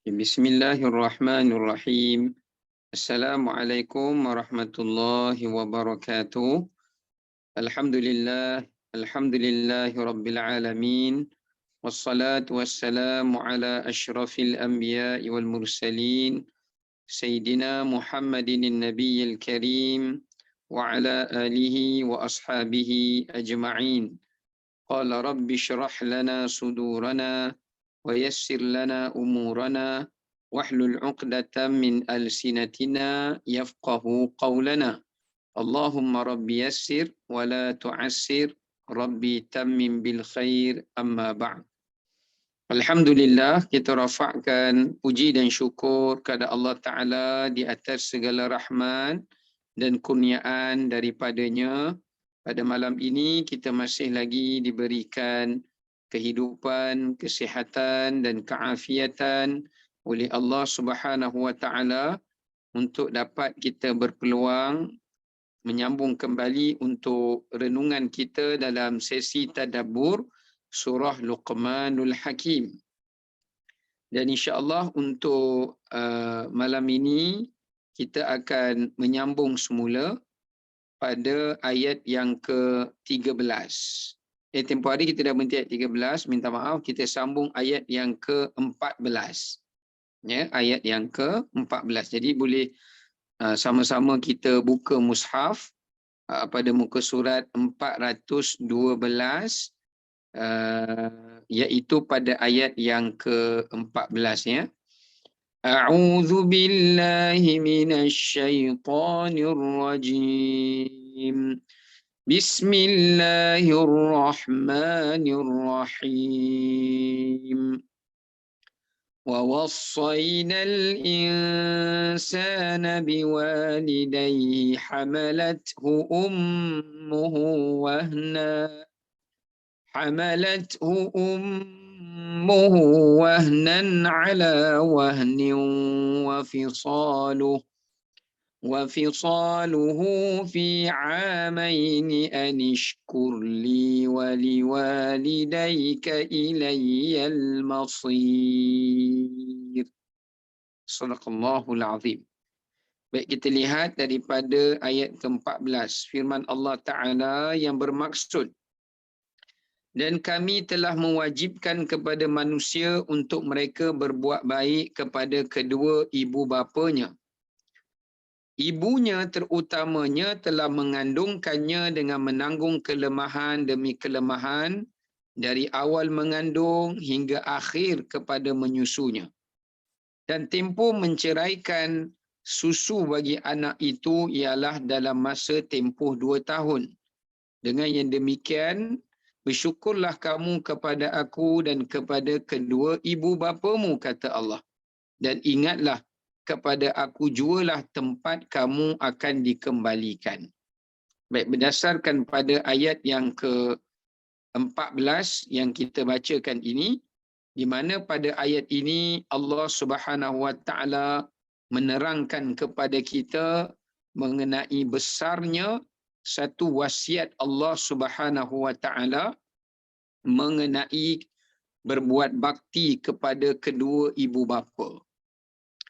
Bismillahirrahmanirrahim. Assalamualaikum warahmatullahi wabarakatuh. Alhamdulillahi rabbil alamin. Wassalatu wassalamu ala asyrafil anbiya'i wal mursalin. Sayyidina Muhammadin nabiyil karim. Wa ala alihi wa ashabihi ajma'in. Qala rabbi syrah lana sudurana. ويسر لنا أمورنا واحلل عقدة من ألسنتنا يفقه قولنا اللهم رب يسر ولا تعسر ربي تمم بالخير أما بعد. Alhamdulillah, kita rafa'kan puji dan syukur kepada Allah Ta'ala di atas segala rahmat dan kurniaan daripadanya. Pada malam ini kita masih lagi diberikan kehidupan, kesihatan dan keafiatan oleh Allah Subhanahu wa Ta'ala untuk dapat kita berpeluang menyambung kembali untuk renungan kita dalam sesi tadabbur surah Luqmanul Hakim. Dan insya-Allah untuk malam ini kita akan menyambung semula pada ayat yang ke-13. Tempoh hari kita dah berhenti ayat 13, minta maaf, kita sambung ayat yang ke-14. Ya, ayat yang ke-14. Jadi boleh sama-sama kita buka mushaf pada muka surat 412, iaitu pada ayat yang ke-14 ya. A'udzu billahi minasyaitonir rajim. Bismillahirrahmanirrahim. Wa wassaynal insana biwalidayhi hamalathu ummuhu wahnan ala wahnin وفصاله في عامين أن اشكر لي ولوالديك إلي المصير. Sadaqallahul Azim. Baik, kita lihat daripada ayat ke-14, firman Allah Ta'ala yang bermaksud, dan kami telah mewajibkan kepada manusia untuk mereka berbuat baik kepada kedua ibu bapanya. Ibunya terutamanya telah mengandungkannya dengan menanggung kelemahan demi kelemahan dari awal mengandung hingga akhir kepada menyusunya. Dan tempoh menceraikan susu bagi anak itu ialah dalam masa tempoh 2 tahun. Dengan yang demikian, bersyukurlah kamu kepada aku dan kepada kedua ibu bapamu, kata Allah. Dan ingatlah, kepada aku jualah tempat kamu akan dikembalikan. Baik, berdasarkan pada ayat yang ke-14 yang kita bacakan ini, di mana pada ayat ini Allah Subhanahu wa Ta'ala menerangkan kepada kita mengenai besarnya satu wasiat Allah Subhanahu wa Ta'ala mengenai berbuat bakti kepada kedua ibu bapa.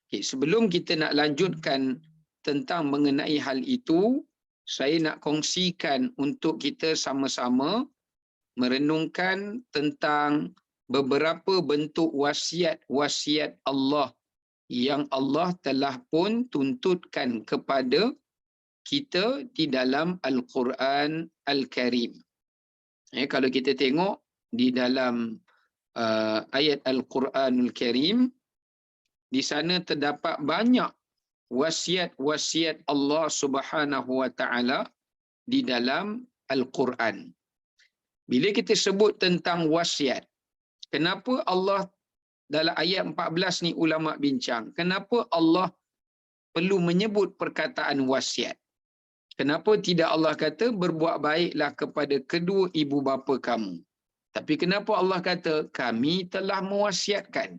Okay, sebelum kita nak lanjutkan tentang mengenai hal itu, saya nak kongsikan untuk kita sama-sama merenungkan tentang beberapa bentuk wasiat-wasiat Allah yang Allah telah pun tuntutkan kepada kita di dalam Al-Quran Al-Karim. Kalau kita tengok di dalam ayat Al-Quranul Karim, di sana terdapat banyak wasiat-wasiat Allah Subhanahu wa Ta'ala di dalam Al-Quran. Bila kita sebut tentang wasiat, kenapa Allah dalam ayat 14 ni ulama bincang, kenapa Allah perlu menyebut perkataan wasiat? Kenapa tidak Allah kata berbuat baiklah kepada kedua ibu bapa kamu? Tapi kenapa Allah kata kami telah mewasiatkan?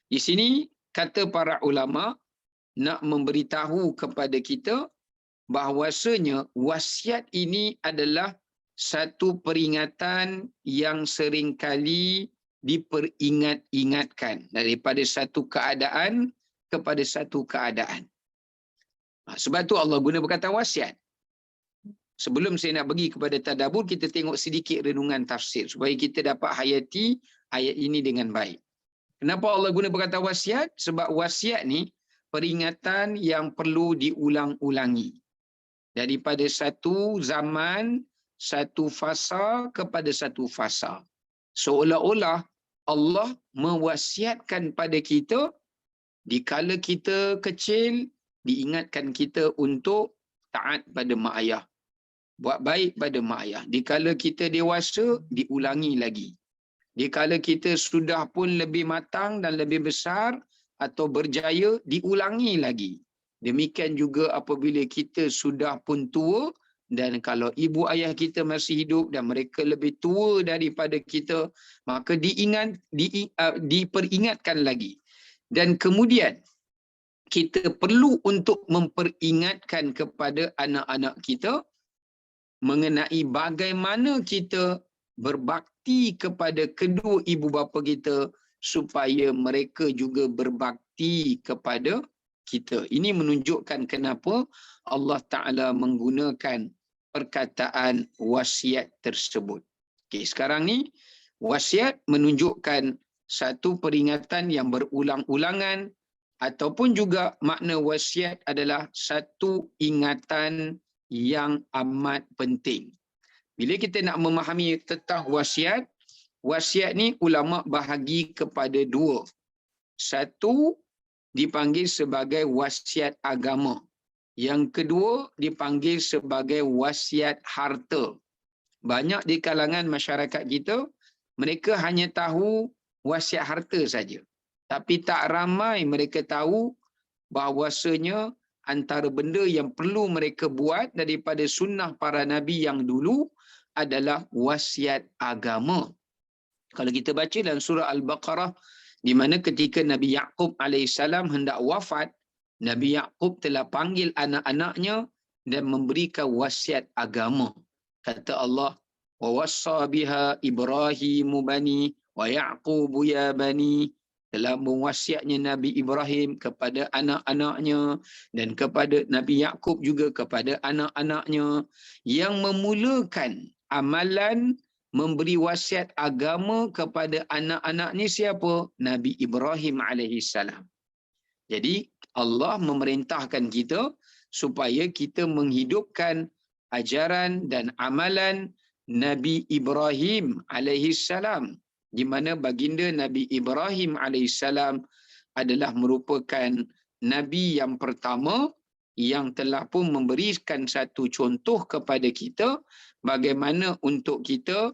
Di sini kata para ulama nak memberitahu kepada kita bahawasanya wasiat ini adalah satu peringatan yang seringkali diperingat-ingatkan daripada satu keadaan kepada satu keadaan. Sebab tu Allah guna perkataan wasiat. Sebelum saya nak pergi kepada tadabbur, kita tengok sedikit renungan tafsir supaya kita dapat hayati ayat ini dengan baik. Kenapa Allah guna perkataan wasiat? Sebab wasiat ni peringatan yang perlu diulang-ulangi. Daripada satu zaman, satu fasa kepada satu fasa. Seolah-olah Allah mewasiatkan pada kita, dikala kita kecil, diingatkan kita untuk taat pada mak ayah. Buat baik pada mak ayah. Dikala kita dewasa, diulangi lagi. Dikala kita sudah pun lebih matang dan lebih besar atau berjaya, diulangi lagi. Demikian juga apabila kita sudah pun tua, dan kalau ibu ayah kita masih hidup dan mereka lebih tua daripada kita, maka diperingatkan lagi. Dan kemudian kita perlu untuk memperingatkan kepada anak-anak kita mengenai bagaimana kita berbakti kepada kedua ibu bapa kita supaya mereka juga berbakti kepada kita. Ini menunjukkan kenapa Allah Ta'ala menggunakan perkataan wasiat tersebut. Okey, sekarang ni wasiat menunjukkan satu peringatan yang berulang-ulangan, ataupun juga makna wasiat adalah satu ingatan yang amat penting. Bila kita nak memahami tentang wasiat, wasiat ni ulama bahagi kepada dua. Satu dipanggil sebagai wasiat agama. Yang kedua dipanggil sebagai wasiat harta. Banyak di kalangan masyarakat kita, mereka hanya tahu wasiat harta saja. Tapi tak ramai mereka tahu bahawasanya antara benda yang perlu mereka buat daripada sunnah para nabi yang dulu adalah wasiat agama. Kalau kita baca dalam surah Al-Baqarah, di mana ketika Nabi Yaqub alaihissalam hendak wafat, Nabi Yaqub telah panggil anak-anaknya dan memberikan wasiat agama. Kata Allah, wa wassa biha Ibrahimu bani wa Yaqubu ya bani. Telah mewasiatnya Nabi Ibrahim kepada anak-anaknya dan kepada Nabi Yaqub juga kepada anak-anaknya, yang memulakan amalan memberi wasiat agama kepada anak-anak ni siapa? Nabi Ibrahim alaihissalam. Jadi Allah memerintahkan kita supaya kita menghidupkan ajaran dan amalan Nabi Ibrahim alaihissalam, di mana baginda Nabi Ibrahim alaihissalam adalah merupakan Nabi yang pertama yang telah pun memberikan satu contoh kepada kita bagaimana untuk kita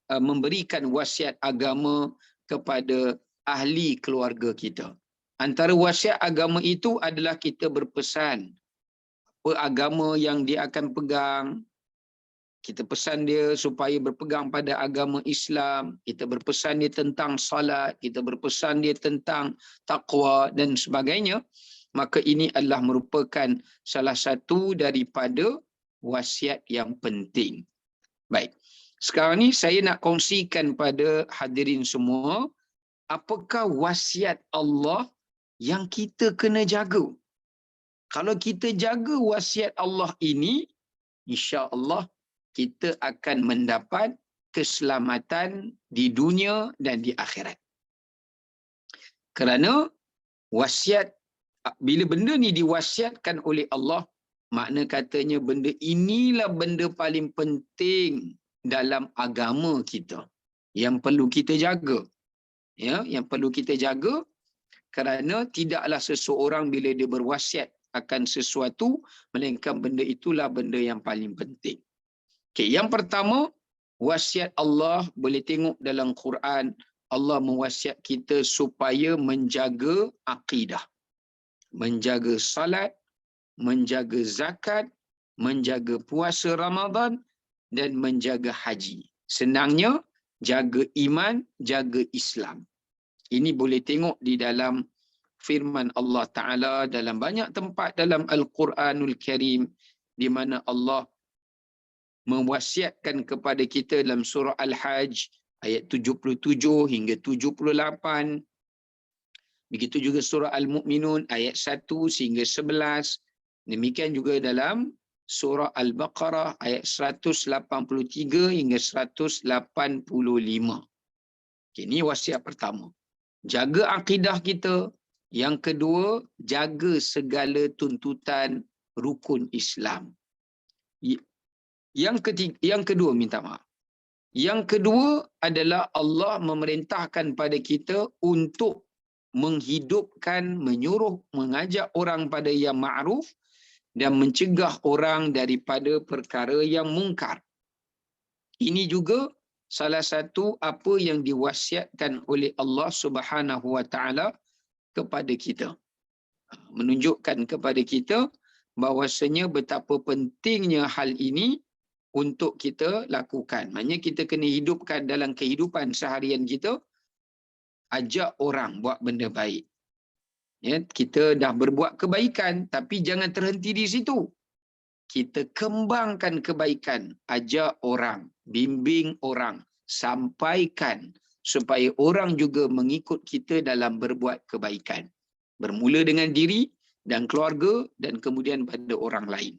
memberikan wasiat agama kepada ahli keluarga kita. Antara wasiat agama itu adalah kita berpesan apa agama yang dia akan pegang. Kita pesan dia supaya berpegang pada agama Islam. Kita berpesan dia tentang salat. Kita berpesan dia tentang taqwa dan sebagainya. Maka ini adalah merupakan salah satu daripada wasiat yang penting. Baik. Sekarang ni saya nak kongsikan pada hadirin semua, apakah wasiat Allah yang kita kena jaga. Kalau kita jaga wasiat Allah ini, insya-Allah kita akan mendapat keselamatan di dunia dan di akhirat. Kerana wasiat, bila benda ni diwasiatkan oleh Allah, makna katanya benda inilah benda paling penting dalam agama kita yang perlu kita jaga. Ya, yang perlu kita jaga, kerana tidaklah seseorang bila dia berwasiat akan sesuatu melainkan benda itulah benda yang paling penting. Okey, yang pertama, wasiat Allah boleh tengok dalam Quran, Allah mewasiat kita supaya menjaga akidah, menjaga salat, menjaga zakat, menjaga puasa Ramadan dan menjaga haji. Senangnya, jaga iman, jaga Islam. Ini boleh tengok di dalam firman Allah Ta'ala dalam banyak tempat dalam Al-Quranul Karim, di mana Allah mewasiatkan kepada kita dalam surah Al-Hajj, ayat 77 hingga 78. Begitu juga surah Al-Mu'minun ayat 1 sehingga 11. Demikian juga dalam surah Al-Baqarah ayat 183 hingga 185. Ini wasiat pertama. Jaga akidah kita. Yang kedua, jaga segala tuntutan rukun Islam. Yang kedua, minta maaf. Yang kedua adalah Allah memerintahkan pada kita untuk menghidupkan, menyuruh, mengajak orang pada yang ma'ruf dan mencegah orang daripada perkara yang mungkar. Ini juga salah satu apa yang diwasiatkan oleh Allah Subhanahu wa taala kepada kita. Menunjukkan kepada kita bahawasanya betapa pentingnya hal ini untuk kita lakukan. Maksudnya kita kena hidupkan dalam kehidupan seharian kita, ajak orang buat benda baik. Ya, kita dah berbuat kebaikan tapi jangan terhenti di situ. Kita kembangkan kebaikan, ajak orang, bimbing orang, sampaikan supaya orang juga mengikut kita dalam berbuat kebaikan. Bermula dengan diri dan keluarga dan kemudian pada orang lain.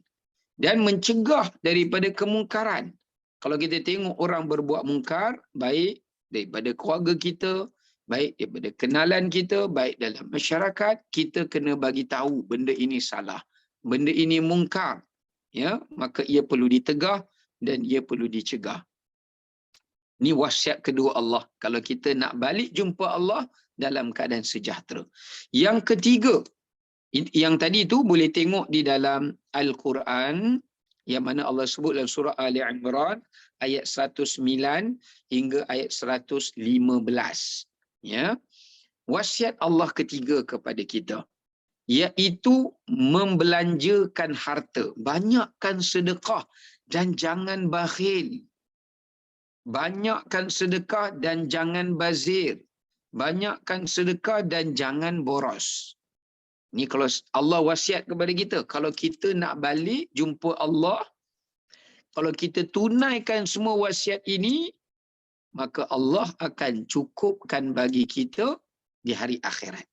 Dan mencegah daripada kemungkaran. Kalau kita tengok orang berbuat mungkar, baik daripada keluarga kita, baik daripada kenalan kita, baik dalam masyarakat, kita kena bagi tahu benda ini salah, benda ini mungkar. Ya, maka ia perlu ditegah dan ia perlu dicegah. Ini wasiat kedua Allah. Kalau kita nak balik jumpa Allah dalam keadaan sejahtera. Yang ketiga, yang tadi tu boleh tengok di dalam Al-Quran, yang mana Allah sebut dalam surah Ali Imran ayat 109 hingga ayat 115. Ya. Wasiat Allah ketiga kepada kita, iaitu membelanjakan harta. Banyakkan sedekah dan jangan bakhil. Banyakkan sedekah dan jangan bazir. Banyakkan sedekah dan jangan boros. Ni kalau Allah wasiat kepada kita, kalau kita nak balik jumpa Allah, kalau kita tunaikan semua wasiat ini, maka Allah akan cukupkan bagi kita di hari akhirat.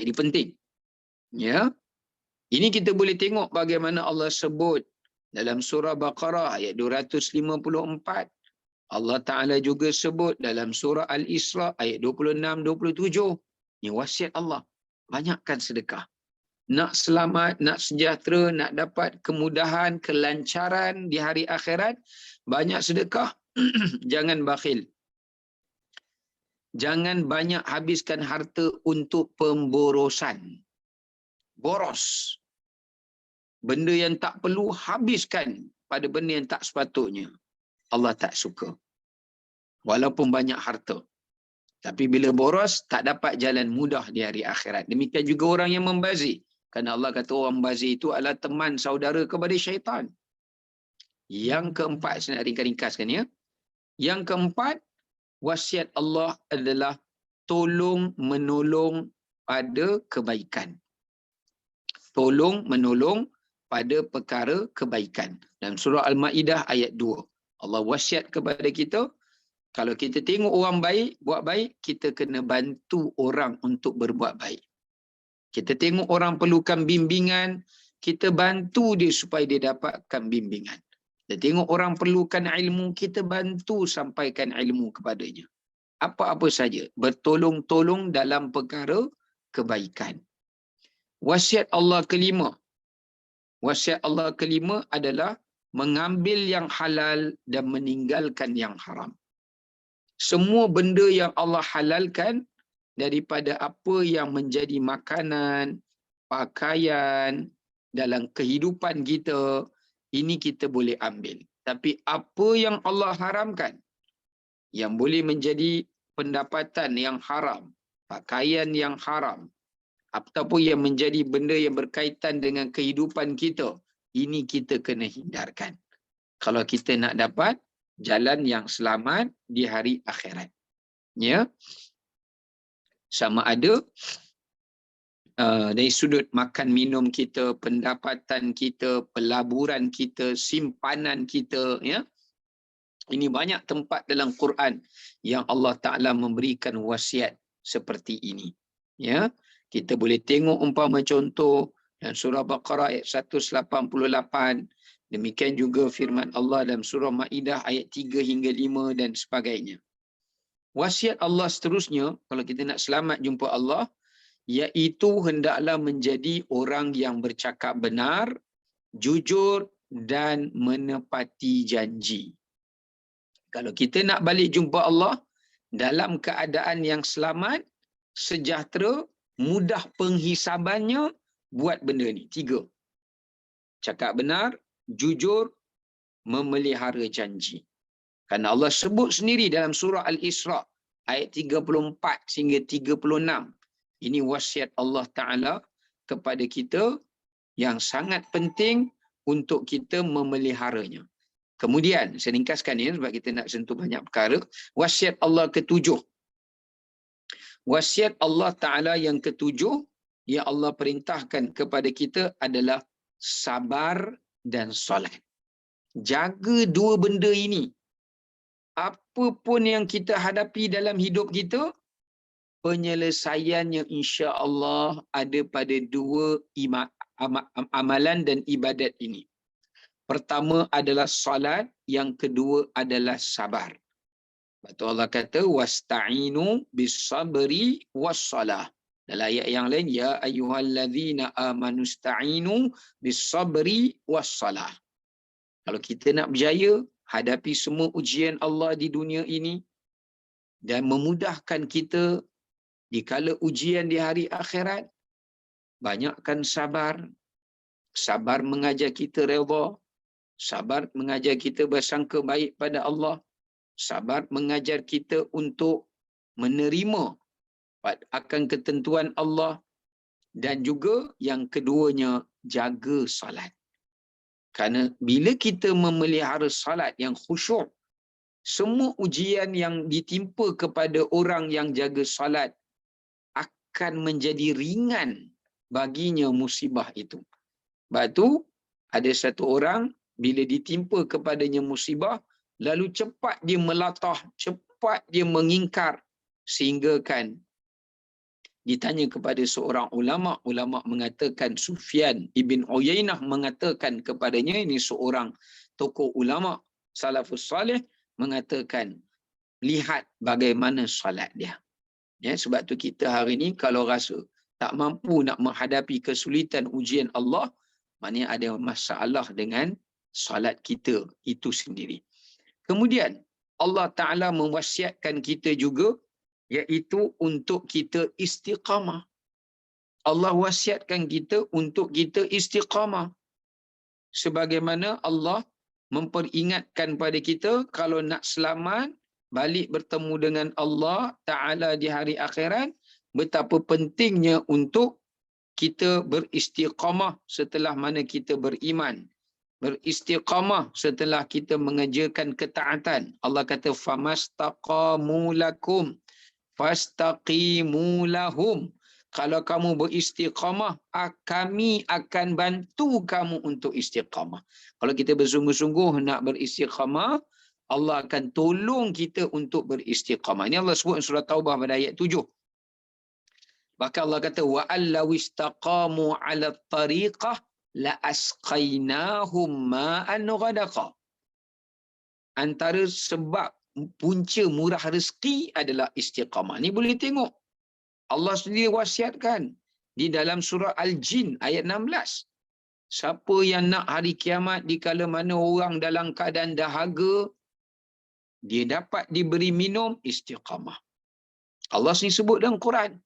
Jadi penting. Ya. Ini kita boleh tengok bagaimana Allah sebut dalam surah Baqarah ayat 254. Allah Ta'ala juga sebut dalam surah Al-Isra ayat 26-27. Ini wasiat Allah. Banyakkan sedekah. Nak selamat, nak sejahtera, nak dapat kemudahan, kelancaran di hari akhirat, banyak sedekah, jangan bakhil. Jangan banyak habiskan harta untuk pemborosan. Boros. Benda yang tak perlu, habiskan pada benda yang tak sepatutnya. Allah tak suka. Walaupun banyak harta. Tapi bila boros, tak dapat jalan mudah di hari akhirat. Demikian juga orang yang membazir. Kerana Allah kata orang membazir itu adalah teman saudara kepada syaitan. Yang keempat, saya nak ringkas-ringkaskan ya. Yang keempat, wasiat Allah adalah tolong menolong pada kebaikan. Tolong menolong pada perkara kebaikan. Dalam surah Al-Ma'idah ayat 2. Allah wasiat kepada kita, kalau kita tengok orang baik, buat baik, kita kena bantu orang untuk berbuat baik. Kita tengok orang perlukan bimbingan, kita bantu dia supaya dia dapatkan bimbingan. Kita tengok orang perlukan ilmu, kita bantu sampaikan ilmu kepadanya. Apa-apa saja, bertolong-tolong dalam perkara kebaikan. Wasiat Allah kelima. Wasiat Allah kelima adalah mengambil yang halal dan meninggalkan yang haram. Semua benda yang Allah halalkan daripada apa yang menjadi makanan, pakaian, dalam kehidupan kita, ini kita boleh ambil. Tapi apa yang Allah haramkan, yang boleh menjadi pendapatan yang haram, pakaian yang haram, ataupun yang menjadi benda yang berkaitan dengan kehidupan kita, ini kita kena hindarkan. Kalau kita nak dapat jalan yang selamat di hari akhirat. Ya. Sama ada dari sudut makan minum kita, pendapatan kita, pelaburan kita, simpanan kita, ya. Ini banyak tempat dalam Quran yang Allah Ta'ala memberikan wasiat seperti ini. Ya, kita boleh tengok umpama contoh dalam surah Baqarah ayat 188. Demikian juga firman Allah dalam surah Maidah ayat 3 hingga 5 dan sebagainya. Wasiat Allah seterusnya, kalau kita nak selamat jumpa Allah, iaitu hendaklah menjadi orang yang bercakap benar, jujur dan menepati janji. Kalau kita nak balik jumpa Allah dalam keadaan yang selamat, sejahtera, mudah penghisabannya, buat benda ni. 3. Cakap benar, jujur, memelihara janji. Kerana Allah sebut sendiri dalam surah Al-Isra ayat 34 hingga 36. Ini wasiat Allah Ta'ala kepada kita yang sangat penting untuk kita memeliharanya. Kemudian, saya ringkaskan ni sebab kita nak sentuh banyak perkara. Wasiat Allah ketujuh. Wasiat Allah Ta'ala yang ketujuh, yang Allah perintahkan kepada kita adalah sabar dan solat. Jaga dua benda ini. Apa pun yang kita hadapi dalam hidup kita, penyelesaiannya insya-Allah ada pada dua amalan dan ibadat ini. Pertama adalah salat, yang kedua adalah sabar. Betul Allah kata wasta'inu bis-sabri was-salah. Dalam ayat yang lain, ya ayyuhallazina amanu sta'inu bis-sabri was-salah. Kalau kita nak berjaya hadapi semua ujian Allah di dunia ini dan memudahkan kita di kala ujian di hari akhirat, banyakkan sabar. Sabar mengajar kita redha. Sabar mengajar kita bersangka baik pada Allah. Sabar mengajar kita untuk menerima akan ketentuan Allah. Dan juga yang keduanya, jaga salat. Kerana bila kita memelihara salat yang khusyuk, semua ujian yang ditimpa kepada orang yang jaga salat akan menjadi ringan baginya musibah itu. Sebab tu ada satu orang bila ditimpa kepadanya musibah, lalu cepat dia melatah, cepat dia mengingkar, sehingga kan ditanya kepada seorang ulama, ulama mengatakan, Sufyan ibn Uyainah mengatakan kepadanya, ini seorang tokoh ulama salafus salih, mengatakan, lihat bagaimana salat dia. Ya, sebab tu kita hari ni kalau rasa tak mampu nak menghadapi kesulitan ujian Allah, maknanya ada masalah dengan salat kita itu sendiri. Kemudian Allah Ta'ala mewasiatkan kita juga, iaitu untuk kita istiqamah. Allah wasiatkan kita untuk kita istiqamah. Sebagaimana Allah memperingatkan pada kita, kalau nak selamat, balik bertemu dengan Allah Ta'ala di hari akhirat, betapa pentingnya untuk kita beristiqamah setelah mana kita beriman. Beristiqamah setelah kita mengerjakan ketaatan. Allah kata, famastaqamu lakum fastaqimu lahum. Kalau kamu beristiqamah, kami akan bantu kamu untuk istiqamah. Kalau kita bersungguh-sungguh nak beristiqamah, Allah akan tolong kita untuk beristiqamah. Ini Allah sebut surah Taubah pada ayat 7. Bahkan Allah kata, wa allaw istaqamu 'ala at-tariqah la asqainahum ma'an ghadaqa. Antara sebab punca murah rezeki adalah istiqamah. Ni boleh tengok. Allah sendiri wasiatkan di dalam surah Al-Jin ayat 16. Siapa yang nak hari kiamat di kala mana orang dalam keadaan dahaga, dia dapat diberi minum, istiqamah. Allah sendiri sebut dalam Quran.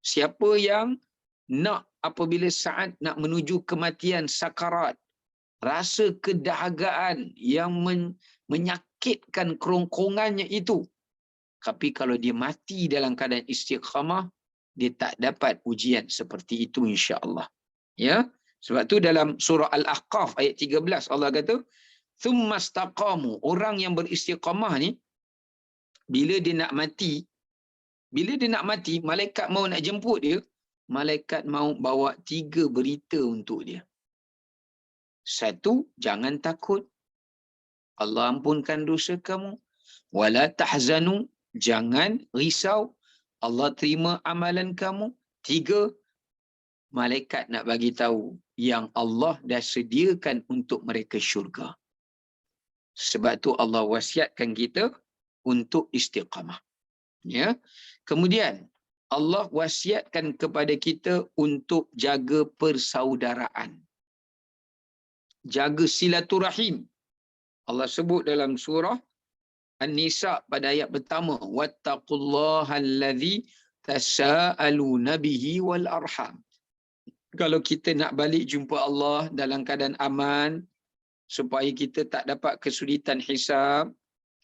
Siapa yang nak apabila saat nak menuju kematian sakarat, rasa kedahagaan yang menyakitkan kerongkongannya itu, tapi kalau dia mati dalam keadaan istiqamah, dia tak dapat ujian seperti itu insya-Allah. Ya, sebab tu dalam surah Al-Ahqaf ayat 13 Allah kata, "Tsumastaqamu", orang yang beristiqamah ni bila dia nak mati, malaikat mau nak jemput dia, malaikat mau bawa 3 berita untuk dia. Satu, jangan takut. Allah ampunkan dosa kamu. Wala tahzanu, jangan risau, Allah terima amalan kamu. 3, malaikat nak bagi tahu yang Allah dah sediakan untuk mereka syurga. Sebab tu Allah wasiatkan kita untuk istiqamah. Ya. Kemudian Allah wasiatkan kepada kita untuk jaga persaudaraan. Jaga silaturahim. Allah sebut dalam surah An-Nisa pada ayat pertama, wattaqullahallazi tasaaluna bihi wal arham. Kalau kita nak balik jumpa Allah dalam keadaan aman, supaya kita tak dapat kesulitan hisab,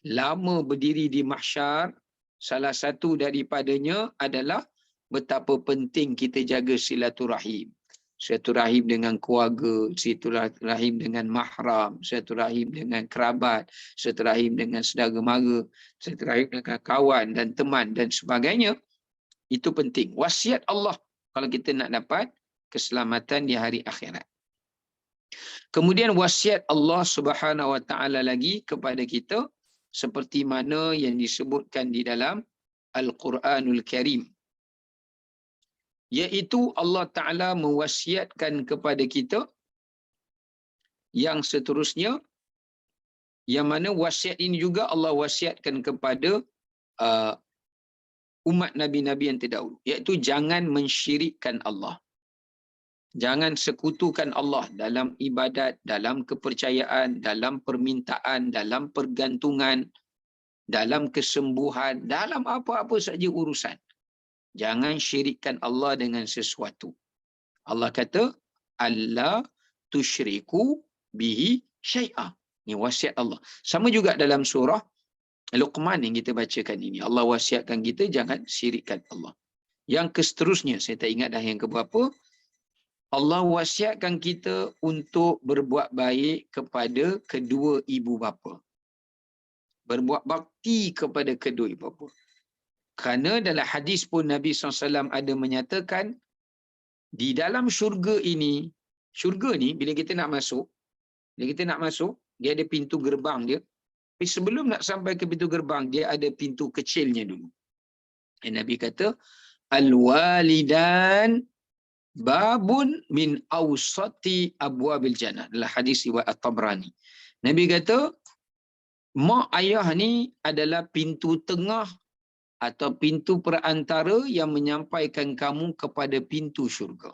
lama berdiri di mahsyar, salah satu daripadanya adalah betapa penting kita jaga silaturahim. Silaturahim dengan keluarga, silaturahim dengan mahram, silaturahim dengan kerabat, silaturahim dengan saudara mara, silaturahim dengan kawan dan teman dan sebagainya. Itu penting. Wasiat Allah kalau kita nak dapat keselamatan di hari akhirat. Kemudian wasiat Allah Subhanahu Wa Taala lagi kepada kita seperti mana yang disebutkan di dalam Al-Quranul Karim, iaitu Allah Ta'ala mewasiatkan kepada kita yang seterusnya, yang mana wasiat ini juga Allah wasiatkan kepada umat Nabi-Nabi yang terdahulu, iaitu jangan mensyirikkan Allah. Jangan sekutukan Allah dalam ibadat, dalam kepercayaan, dalam permintaan, dalam pergantungan, dalam kesembuhan, dalam apa-apa saja urusan. Jangan syirikkan Allah dengan sesuatu. Allah kata, Allah tusyriku bihi syai'ah. Ini wasiat Allah. Sama juga dalam surah Luqman yang kita bacakan ini. Allah wasiatkan kita jangan syirikkan Allah. Yang keseterusnya, saya tak ingat dah yang keberapa, Allah wasiatkan kita untuk berbuat baik kepada kedua ibu bapa. Berbuat bakti kepada kedua ibu bapa. Kerana dalam hadis pun Nabi SAW ada menyatakan, di dalam syurga ini, syurga ni bila kita nak masuk, dia ada pintu gerbang dia. Tapi sebelum nak sampai ke pintu gerbang, dia ada pintu kecilnya dulu. Dan Nabi kata, Al-walidan babun min awsati abwabil jannah. Dalam hadis riwayat At-Tabrani. Nabi kata, mak ayah ni adalah pintu tengah atau pintu perantara yang menyampaikan kamu kepada pintu syurga.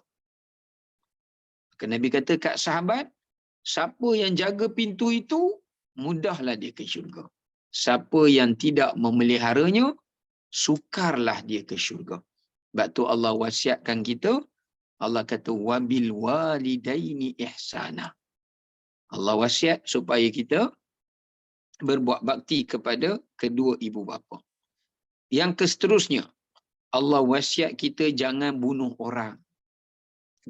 Maka Nabi kata kat sahabat, siapa yang jaga pintu itu, mudahlah dia ke syurga. Siapa yang tidak memeliharanya, sukarlah dia ke syurga. Sebab tu Allah wasiatkan kita, Allah kata, wabil walidaini ihsana. Allah wasiat supaya kita berbuat bakti kepada kedua ibu bapa. Yang keseterusnya, Allah wasiat kita jangan bunuh orang.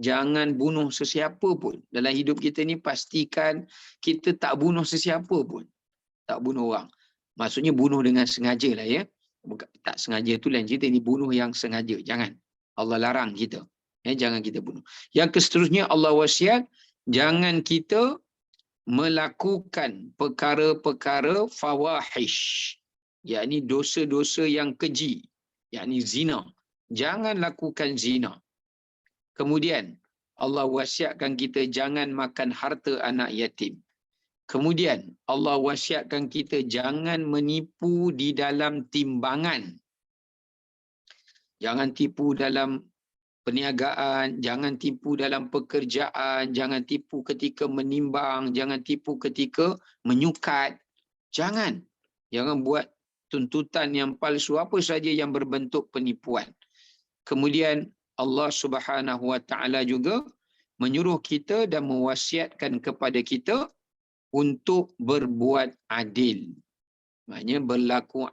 Jangan bunuh sesiapa pun. Dalam hidup kita ni pastikan kita tak bunuh sesiapa pun. Tak bunuh orang. Maksudnya bunuh dengan sengaja lah ya. Tak sengaja tu lain cerita, ni bunuh yang sengaja. Jangan. Allah larang kita. Jangan kita bunuh. Yang keseterusnya Allah wasiat, jangan kita melakukan perkara-perkara fawahish, yakni dosa-dosa yang keji, yakni zina. Jangan lakukan zina. Kemudian Allah wasiatkan kita jangan makan harta anak yatim. Kemudian Allah wasiatkan kita jangan menipu di dalam timbangan. Jangan tipu dalam perniagaan, jangan tipu dalam pekerjaan, jangan tipu ketika menimbang, jangan tipu ketika menyukat. Jangan buat tuntutan yang palsu, apa saja yang berbentuk penipuan. Kemudian Allah Subhanahu Wa Taala juga menyuruh kita dan mewasiatkan kepada kita untuk berbuat adil. Maksudnya berlaku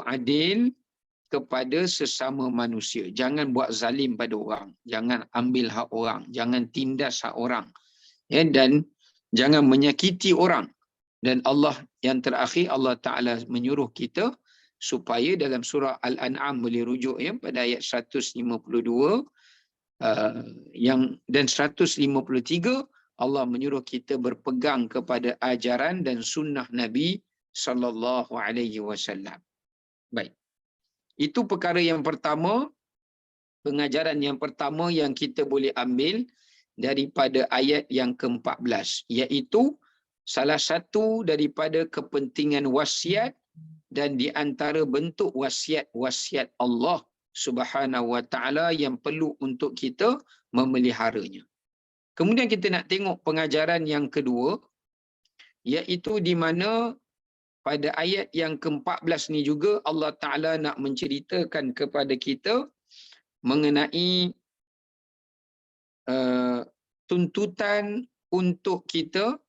adil kepada sesama manusia. Jangan buat zalim pada orang. Jangan ambil hak orang. Jangan tindas hak orang. Ya, dan jangan menyakiti orang. Dan Allah yang terakhir, Allah Ta'ala menyuruh kita supaya dalam surah Al-An'am boleh rujuk ya, pada ayat 152 dan 153, Allah menyuruh kita berpegang kepada ajaran dan sunnah Nabi sallallahu alaihi wasallam. Baik. Itu perkara yang pertama, pengajaran yang pertama yang kita boleh ambil daripada ayat yang ke-14, iaitu salah satu daripada kepentingan wasiat dan di antara bentuk wasiat Allah Subhanahu wa taala yang perlu untuk kita memeliharanya. Kemudian kita nak tengok pengajaran yang kedua, iaitu di mana pada ayat yang ke-14 ni juga Allah Ta'ala nak menceritakan kepada kita mengenai tuntutan untuk kita,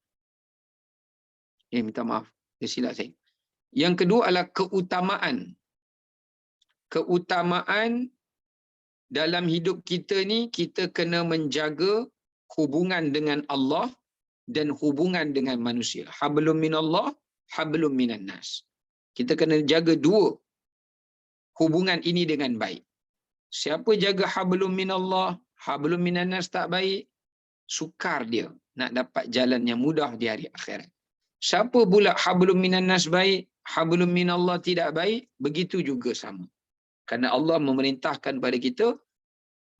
minta maaf, dia silap saya. Yang kedua adalah keutamaan dalam hidup kita ni, kita kena menjaga hubungan dengan Allah dan hubungan dengan manusia. Hablum minallah, hablum minan nas. Kita kena jaga dua hubungan ini dengan baik. Siapa jaga hablum minallah, hablum minan nas tak baik, sukar dia nak dapat jalan yang mudah di hari akhirat. Siapa pula hablum minan nas baik, hablum minallah tidak baik, begitu juga sama. Kerana Allah memerintahkan pada kita,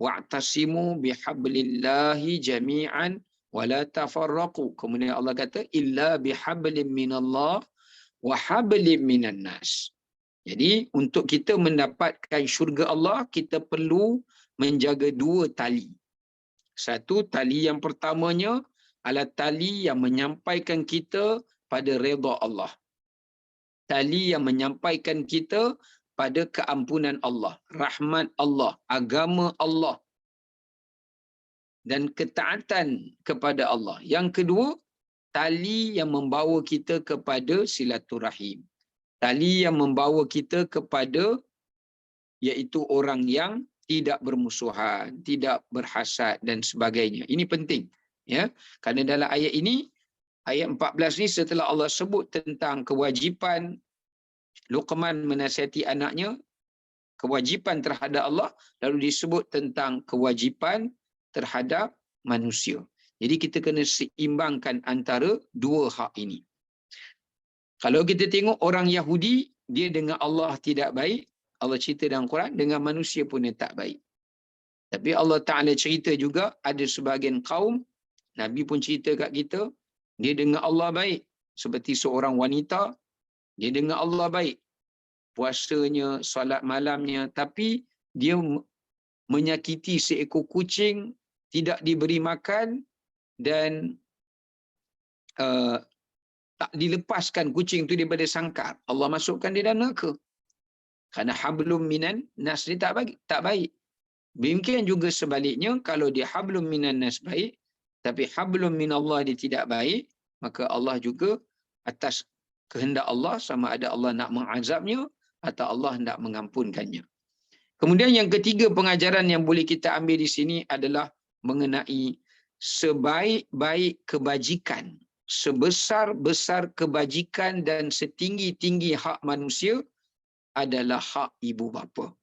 wa'tasimu bihablillahi jami'an wa la tafarraqu. Kemudian Allah kata illa bihablim minallah wa hablim minan nas. Jadi untuk kita mendapatkan syurga Allah, kita perlu menjaga dua tali. Satu, tali yang pertamanya adalah tali yang menyampaikan kita pada redha Allah. Tali yang menyampaikan kita pada keampunan Allah, rahmat Allah, agama Allah dan ketaatan kepada Allah. Yang kedua, tali yang membawa kita kepada silaturahim. Tali yang membawa kita kepada iaitu orang yang tidak bermusuhan, tidak berhasad dan sebagainya. Ini penting, ya. Kerana dalam ayat ini, ayat 14 ni setelah Allah sebut tentang kewajipan Luqman menasihati anaknya, kewajipan terhadap Allah, lalu disebut tentang kewajipan terhadap manusia. Jadi kita kena seimbangkan antara dua hak ini. Kalau kita tengok orang Yahudi, dia dengan Allah tidak baik, Allah cerita dalam Quran, dengan manusia pun dia tak baik. Tapi Allah Ta'ala cerita juga, ada sebahagian kaum, Nabi pun cerita kat kita, dia dengan Allah baik. Seperti seorang wanita, dia dengan Allah baik. Puasanya, solat malamnya, tapi dia menyakiti seekor kucing, tidak diberi makan, dan tak dilepaskan kucing itu daripada sangkar. Allah masukkan dia dalam neraka. Kerana hablum minan nas dia tak baik. Demikian juga sebaliknya, kalau dia hablum minan nas baik, tapi hablum minallah dia tidak baik, maka Allah juga atas kehendak Allah, sama ada Allah nak mengazabnya atau Allah hendak mengampunkannya. Kemudian yang ketiga pengajaran yang boleh kita ambil di sini adalah mengenai sebaik-baik kebajikan, sebesar-besar kebajikan dan setinggi-tinggi hak manusia adalah hak ibu bapa.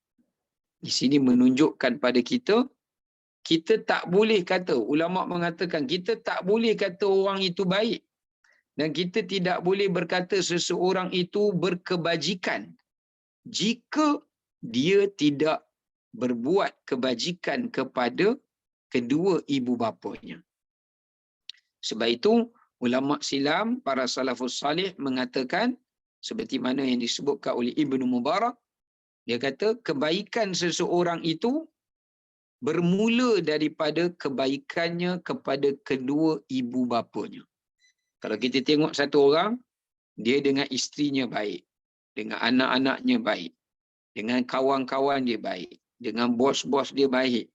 Di sini menunjukkan pada kita, kita tak boleh kata, ulama mengatakan, kita tak boleh kata orang itu baik dan kita tidak boleh berkata seseorang itu berkebajikan jika dia tidak berbuat kebajikan kepada kedua ibu bapanya. Sebab itu ulama silam, para salafus salih mengatakan, seperti mana yang disebutkan oleh Ibnu Mubarak, dia kata kebaikan seseorang itu bermula daripada kebaikannya kepada kedua ibu bapanya. Kalau kita tengok satu orang, dia dengan isterinya baik, dengan anak-anaknya baik, dengan kawan-kawan dia baik, dengan bos-bos dia baik,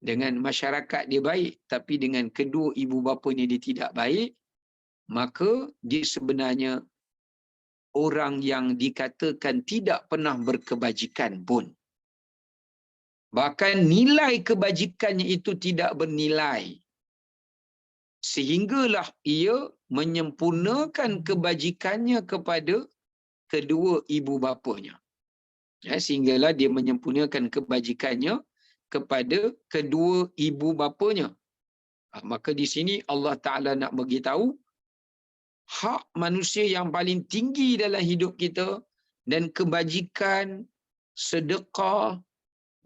dengan masyarakat dia baik, tapi dengan kedua ibu bapanya dia tidak baik, maka dia sebenarnya orang yang dikatakan tidak pernah berkebajikan pun. Bahkan nilai kebajikannya itu tidak bernilai. Sehinggalah ia menyempurnakan kebajikannya kepada kedua ibu bapanya. Ya, sehinggalah dia menyempurnakan kebajikannya kepada kedua ibu bapanya. Maka di sini Allah Ta'ala nak beritahu hak manusia yang paling tinggi dalam hidup kita dan kebajikan, sedekah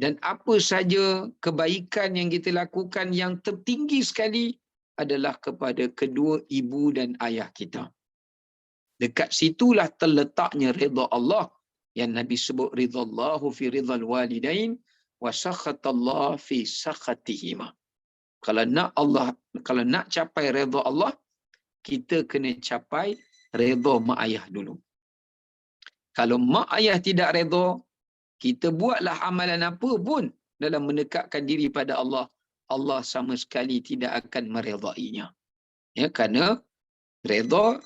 dan apa saja kebaikan yang kita lakukan yang tertinggi sekali adalah kepada kedua ibu dan ayah kita. Dekat situlah terletaknya redha Allah yang Nabi sebut ridallahu fi ridal walidain wa sakhatallah fi sakhatihima. Kalau nak capai redha Allah, kita kena capai redha mak ayah dulu. Kalau mak ayah tidak redha, kita buatlah amalan apa pun dalam mendekatkan diri pada Allah, Allah sama sekali tidak akan meredainya. Ya, kerana redha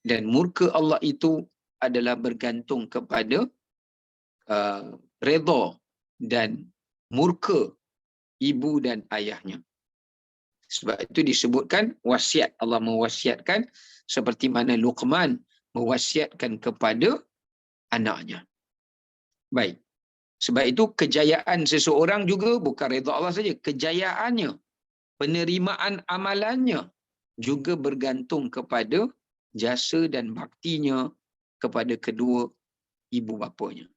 dan murka Allah itu adalah bergantung kepada redha dan murka ibu dan ayahnya. Sebab itu disebutkan wasiat. Allah mewasiatkan seperti mana Luqman mewasiatkan kepada anaknya. Baik. Sebab itu kejayaan seseorang juga bukan redha Allah saja. Kejayaannya, penerimaan amalannya juga bergantung kepada jasa dan baktinya kepada kedua ibu bapanya.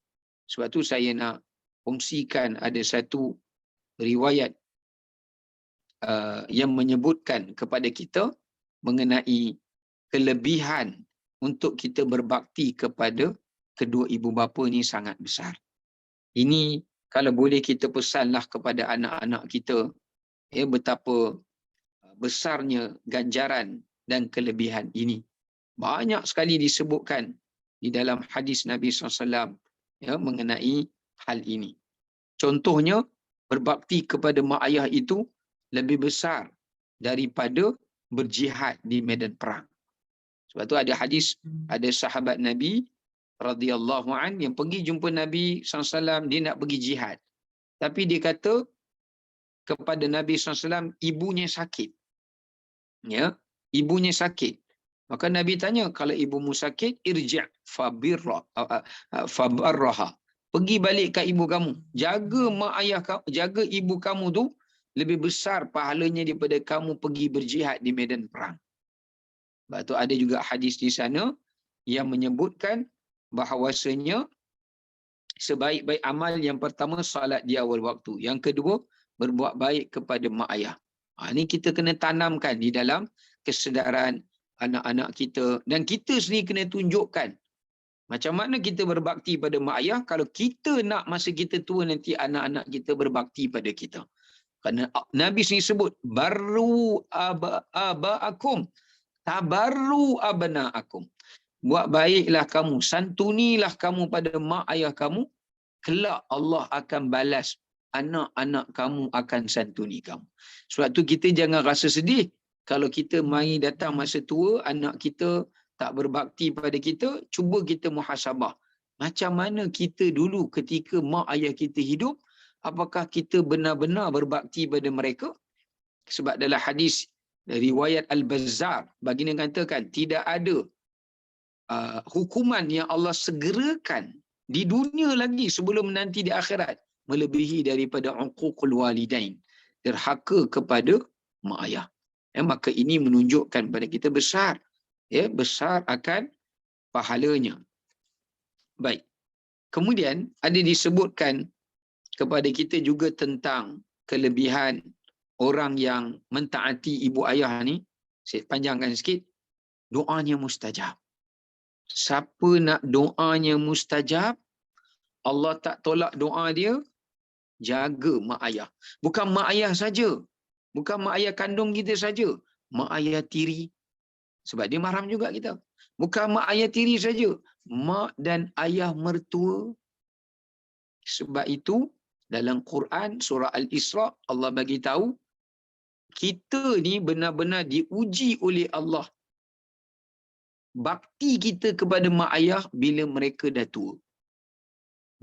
Sebab tu saya nak kongsikan ada satu riwayat yang menyebutkan kepada kita mengenai kelebihan untuk kita berbakti kepada kedua ibu bapa ni sangat besar. Ini kalau boleh kita pesanlah kepada anak-anak kita, ya, betapa besarnya ganjaran dan kelebihan ini. Banyak sekali disebutkan di dalam hadis Nabi SAW, ya, mengenai hal ini. Contohnya, berbakti kepada mak ayah itu lebih besar daripada berjihad di medan perang. Sebab tu ada hadis, ada sahabat Nabi radhiyallahu an yang pergi jumpa Nabi SAW, dia nak pergi jihad. Tapi dia kata kepada Nabi SAW, ibunya sakit. Ya, ibunya sakit. Maka Nabi tanya, kalau ibumu sakit, irji' fabarraha. Pergi balik ke ibu kamu. Jaga mak ayah kamu, jaga ibu kamu tu lebih besar pahalanya daripada kamu pergi berjihad di medan perang. Sebab tu ada juga hadis di sana yang menyebutkan bahawasanya sebaik-baik amal yang pertama salat di awal waktu. Yang kedua, berbuat baik kepada mak ayah. Ini kita kena tanamkan di dalam kesedaran anak-anak kita. Dan kita sendiri kena tunjukkan macam mana kita berbakti pada mak ayah kalau kita nak masa kita tua nanti anak-anak kita berbakti pada kita. Kerana Nabi sendiri sebut, baru aba'akum, tabarru abna'akum. Buat baiklah kamu, santunilah kamu pada mak ayah kamu, kelak Allah akan balas, anak-anak kamu akan santuni kamu. Sebab tu kita jangan rasa sedih kalau kita mari datang masa tua, anak kita tak berbakti pada kita, cuba kita muhasabah. Macam mana kita dulu ketika mak ayah kita hidup, apakah kita benar-benar berbakti pada mereka? Sebab dalam hadis riwayat Al-Bazzar, baginda katakan tidak ada hukuman yang Allah segerakan di dunia lagi sebelum nanti di akhirat melebihi daripada uququl walidain, derhaka kepada mak ayah. Maka ini menunjukkan pada kita besar, ya, besar akan pahalanya. Baik. Kemudian ada disebutkan kepada kita juga tentang kelebihan orang yang mentaati ibu ayah ni. Saya panjangkan sikit. Doanya mustajab. Siapa nak doanya mustajab, Allah tak tolak doa dia, jaga mak ayah. Bukan mak ayah saja. Bukan mak ayah kandung kita saja. Mak ayah tiri. Sebab dia mahram juga kita. Bukan mak ayah tiri saja. Mak dan ayah mertua. Sebab itu, dalam Quran, surah Al-Isra, Allah bagi tahu, kita ni benar-benar diuji oleh Allah. Bakti kita kepada mak ayah bila mereka dah tua.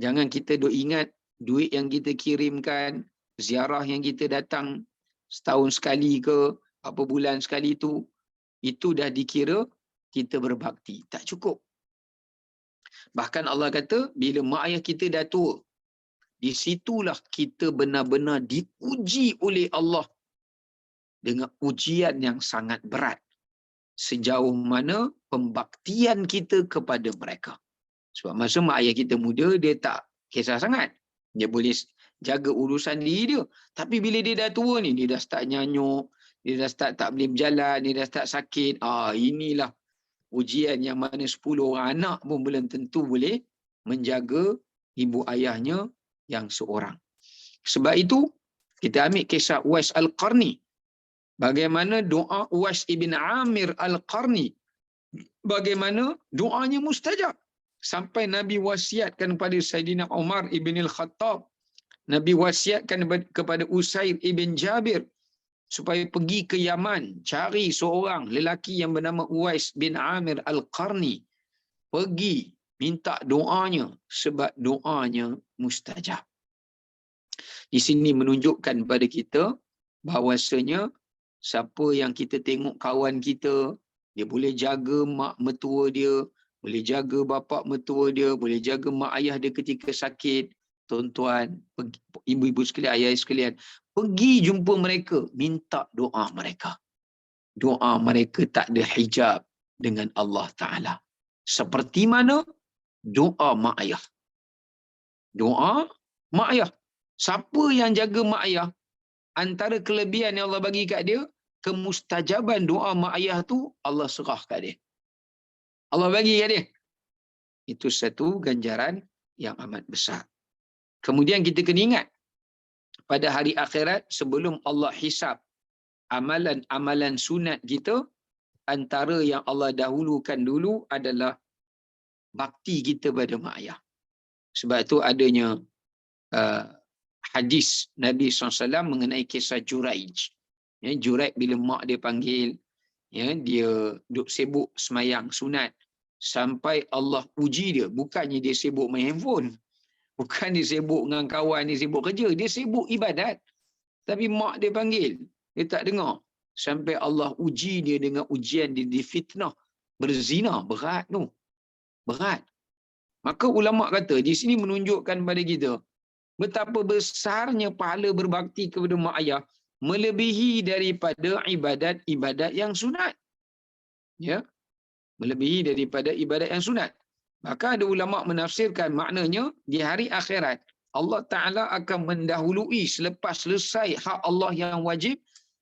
Jangan kita duk ingat duit yang kita kirimkan, ziarah yang kita datang setahun sekali ke, apa bulan sekali tu, itu dah dikira kita berbakti. Tak cukup. Bahkan Allah kata, bila mak ayah kita dah tua, di situlah kita benar-benar diuji oleh Allah dengan ujian yang sangat berat. Sejauh mana pembaktian kita kepada mereka. Sebab masa mak ayah kita muda, dia tak kisah sangat. Dia boleh jaga urusan diri dia. Tapi bila dia dah tua ni, dia dah start nyanyuk, dia dah start tak boleh berjalan, dia dah start sakit. Inilah ujian yang mana 10 orang anak pun belum tentu boleh menjaga ibu ayahnya yang seorang. Sebab itu, kita ambil kisah Uwais Al-Qarni. Bagaimana doa Uwais ibn Amir Al-Qarni. Bagaimana doanya mustajab. Sampai Nabi wasiatkan kepada Saidina Umar ibn Al-Khattab. Nabi wasiatkan kepada Usair ibn Jabir. Supaya pergi ke Yaman. Cari seorang lelaki yang bernama Uwais bin Amir Al-Qarni. Pergi minta doanya. Sebab doanya mustajab. Di sini menunjukkan kepada kita bahawasanya siapa yang kita tengok kawan kita, dia boleh jaga mak mertua dia, boleh jaga bapa mertua dia, boleh jaga mak ayah dia ketika sakit. Tuan-tuan, ibu-ibu sekalian, ayah sekalian, pergi jumpa mereka, minta doa mereka. Doa mereka tak ada hijab dengan Allah Ta'ala. Seperti mana doa mak ayah. Doa mak ayah. Siapa yang jaga mak ayah, antara kelebihan yang Allah bagi kat dia, kemustajaban doa mak ayah tu Allah serah kat dia. Allah bagi kat dia. Itu satu ganjaran yang amat besar. Kemudian kita kena ingat, pada hari akhirat sebelum Allah hisab amalan-amalan sunat kita, antara yang Allah dahulukan dulu adalah bakti kita pada mak ayah. Sebab itu adanya hadis Nabi SAW mengenai kisah Juraij. Ya, Juraij bila mak dia panggil, ya, dia duk sibuk semayang sunat sampai Allah uji dia. Bukannya dia sibuk main handphone, bukan dia sibuk dengan kawan, dia sibuk kerja, dia sibuk ibadat. Tapi mak dia panggil, dia tak dengar. Sampai Allah uji dia dengan ujian dia difitnah. Berzina, berat tu. Berat. Maka ulama kata, di sini menunjukkan kepada kita betapa besarnya pahala berbakti kepada mak ayah melebihi daripada ibadat-ibadat yang sunat. Ya, melebihi daripada ibadat yang sunat. Maka ada ulama menafsirkan maknanya di hari akhirat Allah Ta'ala akan mendahului selepas selesai hak Allah yang wajib.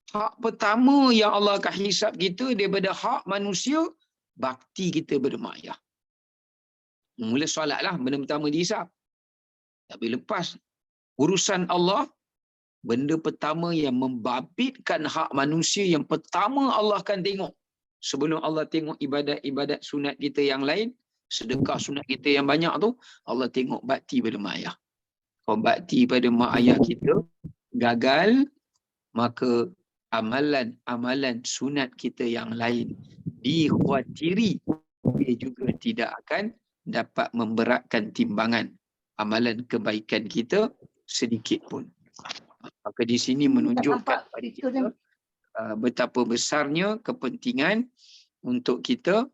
Hak pertama yang Allah akan hisap kita daripada hak manusia, bakti kita kepada mak ayah. Mula solat lah benda pertama dihisap. Tapi lepas urusan Allah, benda pertama yang membabitkan hak manusia yang pertama Allah akan tengok. Sebelum Allah tengok ibadat-ibadat sunat kita yang lain, sedekah sunat kita yang banyak tu, Allah tengok bakti pada mak ayah. Kalau bakti pada mak ayah kita gagal, maka amalan-amalan sunat kita yang lain dikhawatiri dia juga tidak akan dapat memberatkan timbangan amalan kebaikan kita sedikit pun. Maka di sini menunjukkan kepada kita betapa besarnya kepentingan untuk kita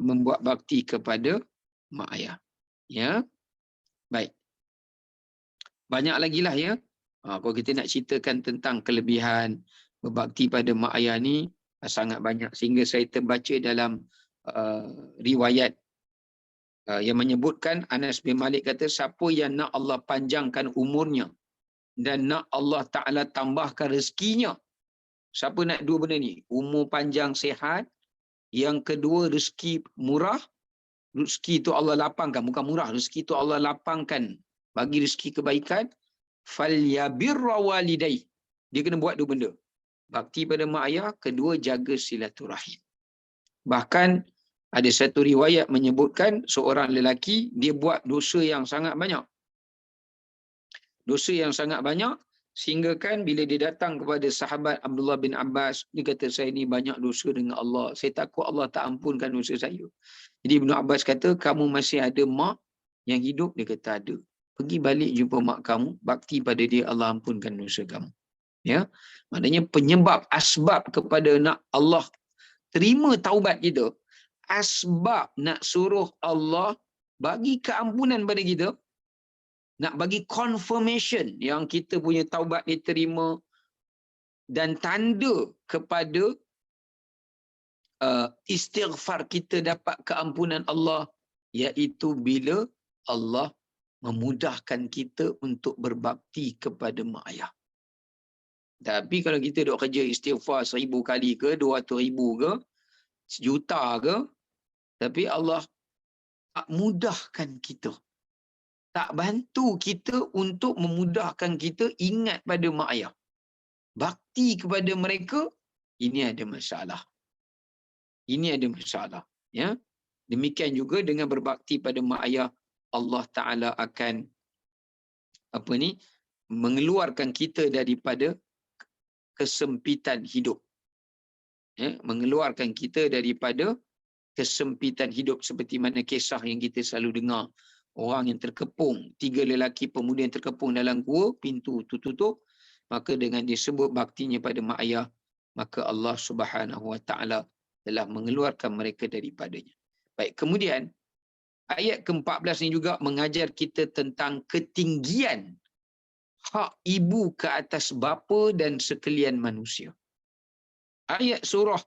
membuat bakti kepada mak ayah. Ya. Baik. Banyak lagi lah ya. Kalau kita nak ceritakan tentang kelebihan berbakti pada mak ayah ni, sangat banyak. Sehingga saya terbaca dalam riwayat yang menyebutkan Anas bin Malik kata, siapa yang nak Allah panjangkan umurnya dan nak Allah Ta'ala tambahkan rezekinya. Siapa nak dua benda ni? Umur panjang sihat. Yang kedua rezeki murah. Rezeki tu Allah lapangkan. Bukan murah. Rezeki tu Allah lapangkan. Bagi rezeki kebaikan. Falyabirra walidai. Dia kena buat dua benda. Bakti pada mak ayah. Kedua jaga silaturahim. Bahkan ada satu riwayat menyebutkan seorang lelaki dia buat dosa yang sangat banyak. Dosa yang sangat banyak sehingga kan bila dia datang kepada sahabat Abdullah bin Abbas, dia kata saya ni banyak dosa dengan Allah. Saya takut Allah tak ampunkan dosa saya. Jadi Ibnu Abbas kata, kamu masih ada mak yang hidup? Dia kata ada. Pergi balik jumpa mak kamu, bakti pada dia, Allah ampunkan dosa kamu. Ya. Maknanya penyebab asbab kepada nak Allah terima taubat kita, asbab nak suruh Allah bagi keampunan pada kita, nak bagi confirmation yang kita punya taubat diterima, dan tanda kepada istighfar kita dapat keampunan Allah, iaitu bila Allah memudahkan kita untuk berbakti kepada mak ayah. Tapi kalau kita duk kerja istighfar 1000 kali ke, 200,000 ke, 1,000,000 ke, tapi Allah tak mudahkan kita, tak bantu kita untuk memudahkan kita ingat pada mak ayah, bakti kepada mereka, ini ada masalah. Ini ada masalah. Ya, demikian juga dengan berbakti pada mak ayah, Allah Taala akan mengeluarkan kita daripada kesempitan hidup. Ya, mengeluarkan kita daripada kesempitan hidup, seperti mana kisah yang kita selalu dengar, orang yang terkepung, 3 lelaki pemuda yang terkepung dalam gua, pintu tutup, maka dengan disebut baktinya pada mak ayah, maka Allah Subhanahu Wa Taala telah mengeluarkan mereka daripadanya. Baik, kemudian ayat ke-14 ni juga mengajar kita tentang ketinggian hak ibu ke atas bapa dan sekalian manusia. Ayat surah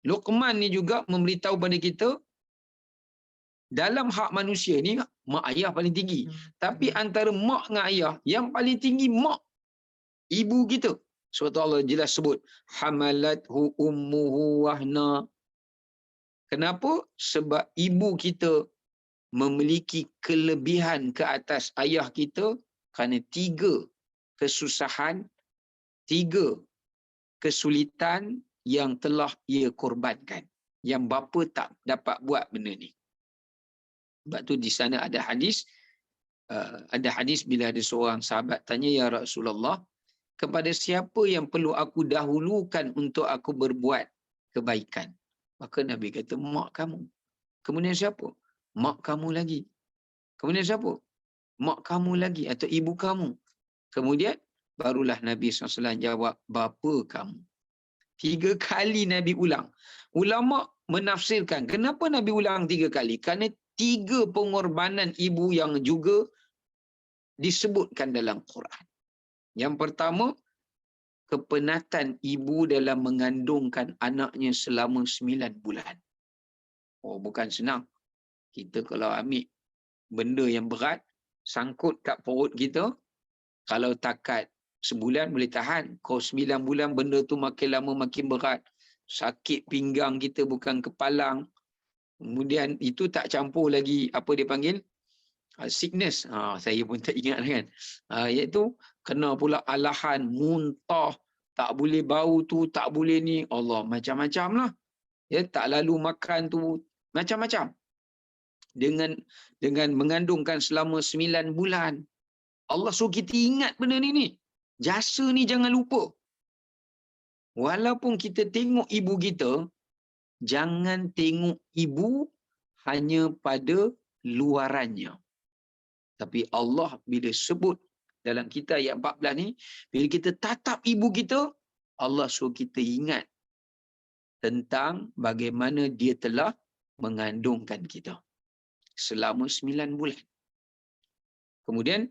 Luqman ni juga memberitahu pada kita, dalam hak manusia ni mak ayah paling tinggi. Tapi antara mak dengan ayah, yang paling tinggi mak, ibu kita. Sebab Allah jelas sebut, hamalathu ummuhu wahna. Kenapa? Sebab ibu kita memiliki kelebihan ke atas ayah kita kerana 3 kesusahan, 3 kesulitan yang telah ia korbankan, yang bapa tak dapat buat benda ni. Sebab tu di sana ada hadis bila ada seorang sahabat tanya, ya Rasulullah, kepada siapa yang perlu aku dahulukan untuk aku berbuat kebaikan? Maka Nabi kata, mak kamu. Kemudian siapa? Mak kamu lagi. Kemudian siapa? Mak kamu lagi atau ibu kamu. Kemudian barulah Nabi SAW jawab, bapa kamu. 3 kali Nabi ulang. Ulama menafsirkan kenapa Nabi ulang 3 kali? Kerana 3 pengorbanan ibu yang juga disebutkan dalam Quran. Yang pertama, kepenatan ibu dalam mengandungkan anaknya selama 9 bulan. Oh, bukan senang. Kita kalau ambil benda yang berat, sangkut kat perut kita, kalau takat sebulan boleh tahan. Kau 9 bulan benda tu makin lama makin berat. Sakit pinggang kita bukan kepalang. Kemudian itu tak campur lagi apa dia panggil? Sickness. Saya pun tak ingat kan. Iaitu kena pula alahan, muntah, tak boleh bau tu, tak boleh ni. Allah, macam-macam lah. Ya, tak lalu makan tu, macam-macam. Dengan mengandungkan selama 9 bulan. Allah suruh kita ingat benda ni. Jasa ni jangan lupa. Walaupun kita tengok ibu kita, jangan tengok ibu hanya pada luarannya. Tapi Allah bila sebut dalam kita ayat 14 ni, bila kita tatap ibu kita, Allah suruh kita ingat tentang bagaimana dia telah mengandungkan kita selama 9 bulan. Kemudian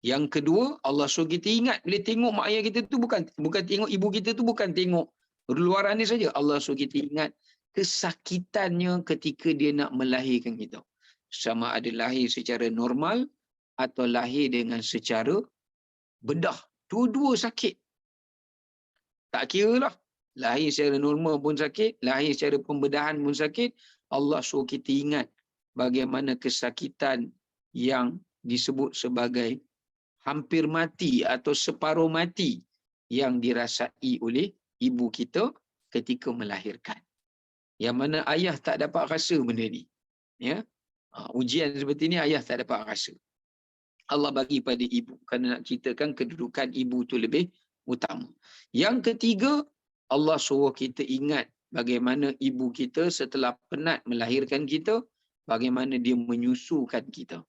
yang kedua, Allah suruh kita ingat bila tengok mak ayah kita tu bukan tengok ibu kita tu, bukan tengok luaran ni saja. Allah suruh kita ingat kesakitannya ketika dia nak melahirkan kita. Sama ada lahir secara normal atau lahir dengan secara bedah. Dua-dua sakit. Tak kira lah. Lahir secara normal pun sakit, lahir secara pembedahan pun sakit. Allah suruh kita ingat bagaimana kesakitan yang disebut sebagai hampir mati atau separuh mati yang dirasai oleh ibu kita ketika melahirkan. Yang mana ayah tak dapat rasa benda ni. Ya? Ujian seperti ni ayah tak dapat rasa. Allah bagi pada ibu kerana nak ceritakan kedudukan ibu tu lebih utama. Yang ketiga, Allah suruh kita ingat bagaimana ibu kita setelah penat melahirkan kita, bagaimana dia menyusukan kita.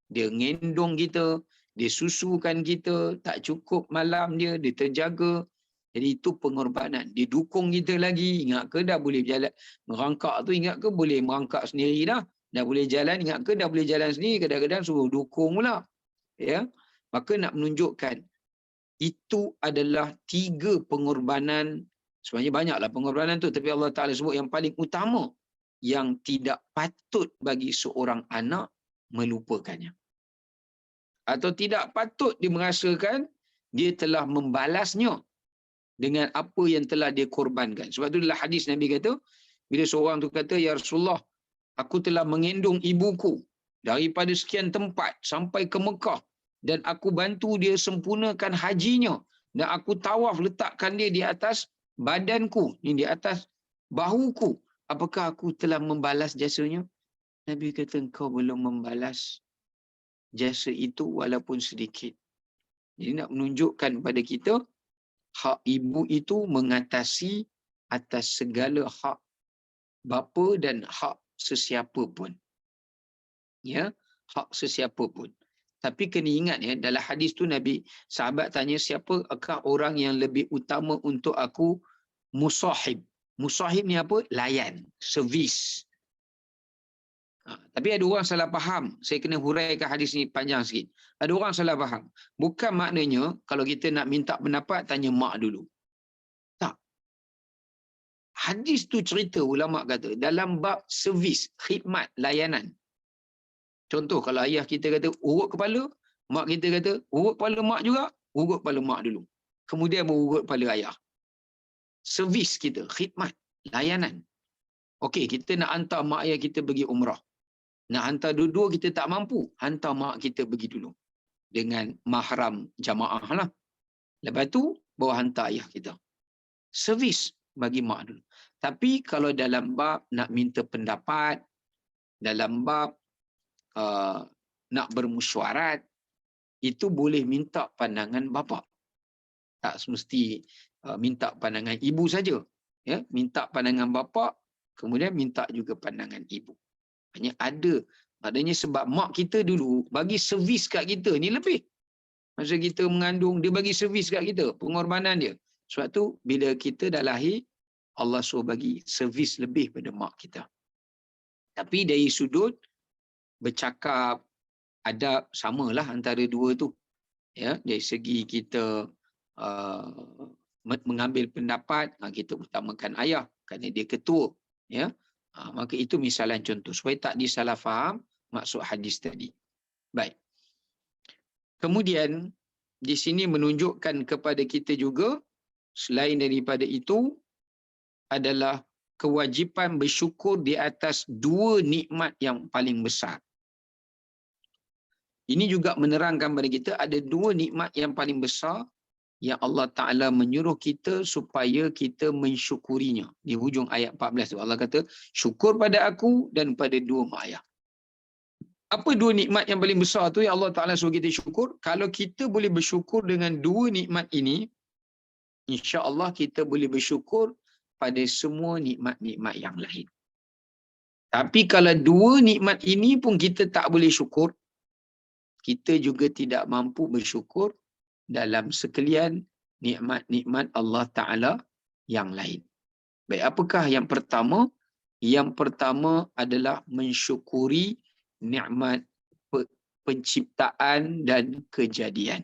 Dia ngendong kita, dia susukan kita, tak cukup malam dia terjaga. Jadi itu pengorbanan. Dia dukung kita lagi. Ingat ke dah boleh berjalan? Merangkak tu ingat ke boleh merangkak sendiri dah? Dah boleh jalan, ingat ke dah boleh jalan sendiri? Kadang-kadang suruh dukung pula. Ya? Maka nak menunjukkan itu adalah 3 pengorbanan. Sebenarnya banyaklah pengorbanan tu, tapi Allah Ta'ala sebut yang paling utama yang tidak patut bagi seorang anak melupakannya. Atau tidak patut dia merasakan dia telah membalasnya dengan apa yang telah dia korbankan. Sebab tu dalam hadis Nabi kata, bila seorang tu kata, "Ya Rasulullah, aku telah mengendong ibuku daripada sekian tempat sampai ke Mekah dan aku bantu dia sempurnakan hajinya dan aku tawaf letakkan dia di atas badanku, ni di atas bahuku. Apakah aku telah membalas jasanya?" Nabi kata, "Engkau belum membalas jasa itu walaupun sedikit." Jadi nak menunjukkan kepada kita hak ibu itu mengatasi atas segala hak bapa dan hak sesiapa pun. Ya, hak sesiapa pun. Tapi kena ingat ya, dalam hadis tu Nabi, sahabat tanya, siapakah orang yang lebih utama untuk aku musahib? Musahib ni apa? Layan, servis. Tapi ada orang salah faham. Saya kena huraikan hadis ni panjang sikit. Ada orang salah faham. Bukan maknanya kalau kita nak minta pendapat, tanya mak dulu. Tak. Hadis tu cerita, ulama kata, dalam bab servis, khidmat, layanan. Contoh kalau ayah kita kata urut kepala, mak kita kata urut kepala mak juga, urut kepala mak dulu. Kemudian baru urut kepala ayah. Servis kita, khidmat, layanan. Okey, kita nak hantar mak ayah kita pergi umrah. Nak hantar dua-dua kita tak mampu, hantar mak kita pergi dulu. Dengan mahram jamaah lah. Lepas tu, bawa hantar ayah kita. Servis bagi mak dulu. Tapi kalau dalam bab nak minta pendapat, dalam bab nak bermusyawarat, itu boleh minta pandangan bapa. Tak semesti minta pandangan ibu saja. Ya, minta pandangan bapa, kemudian minta juga pandangan ibu. Hanya ada, maknanya sebab mak kita dulu bagi servis kat kita ni lebih. Masa kita mengandung, dia bagi servis kat kita, pengorbanan dia. Sebab tu bila kita dah lahir, Allah suruh bagi servis lebih pada mak kita. Tapi dari sudut bercakap, adab, samalah antara dua tu. Ya, dari segi kita mengambil pendapat, kita utamakan ayah kerana dia ketua. Ya, maka itu misalan contoh supaya tak disalah faham maksud hadis tadi. Baik. Kemudian di sini menunjukkan kepada kita juga selain daripada itu adalah kewajipan bersyukur di atas 2 nikmat yang paling besar. Ini juga menerangkan kepada kita ada 2 nikmat yang paling besar yang Allah Ta'ala menyuruh kita supaya kita mensyukurinya. Di hujung ayat 14 tu Allah kata, syukur pada aku dan pada 2 mak ayah. Apa 2 nikmat yang paling besar tu yang Allah Ta'ala suruh kita syukur? Kalau kita boleh bersyukur dengan 2 nikmat ini, insya-Allah kita boleh bersyukur pada semua nikmat-nikmat yang lain. Tapi kalau 2 nikmat ini pun kita tak boleh syukur, kita juga tidak mampu bersyukur dalam sekalian nikmat-nikmat Allah Ta'ala yang lain. Baik, apakah yang pertama? Yang pertama adalah mensyukuri nikmat penciptaan dan kejadian.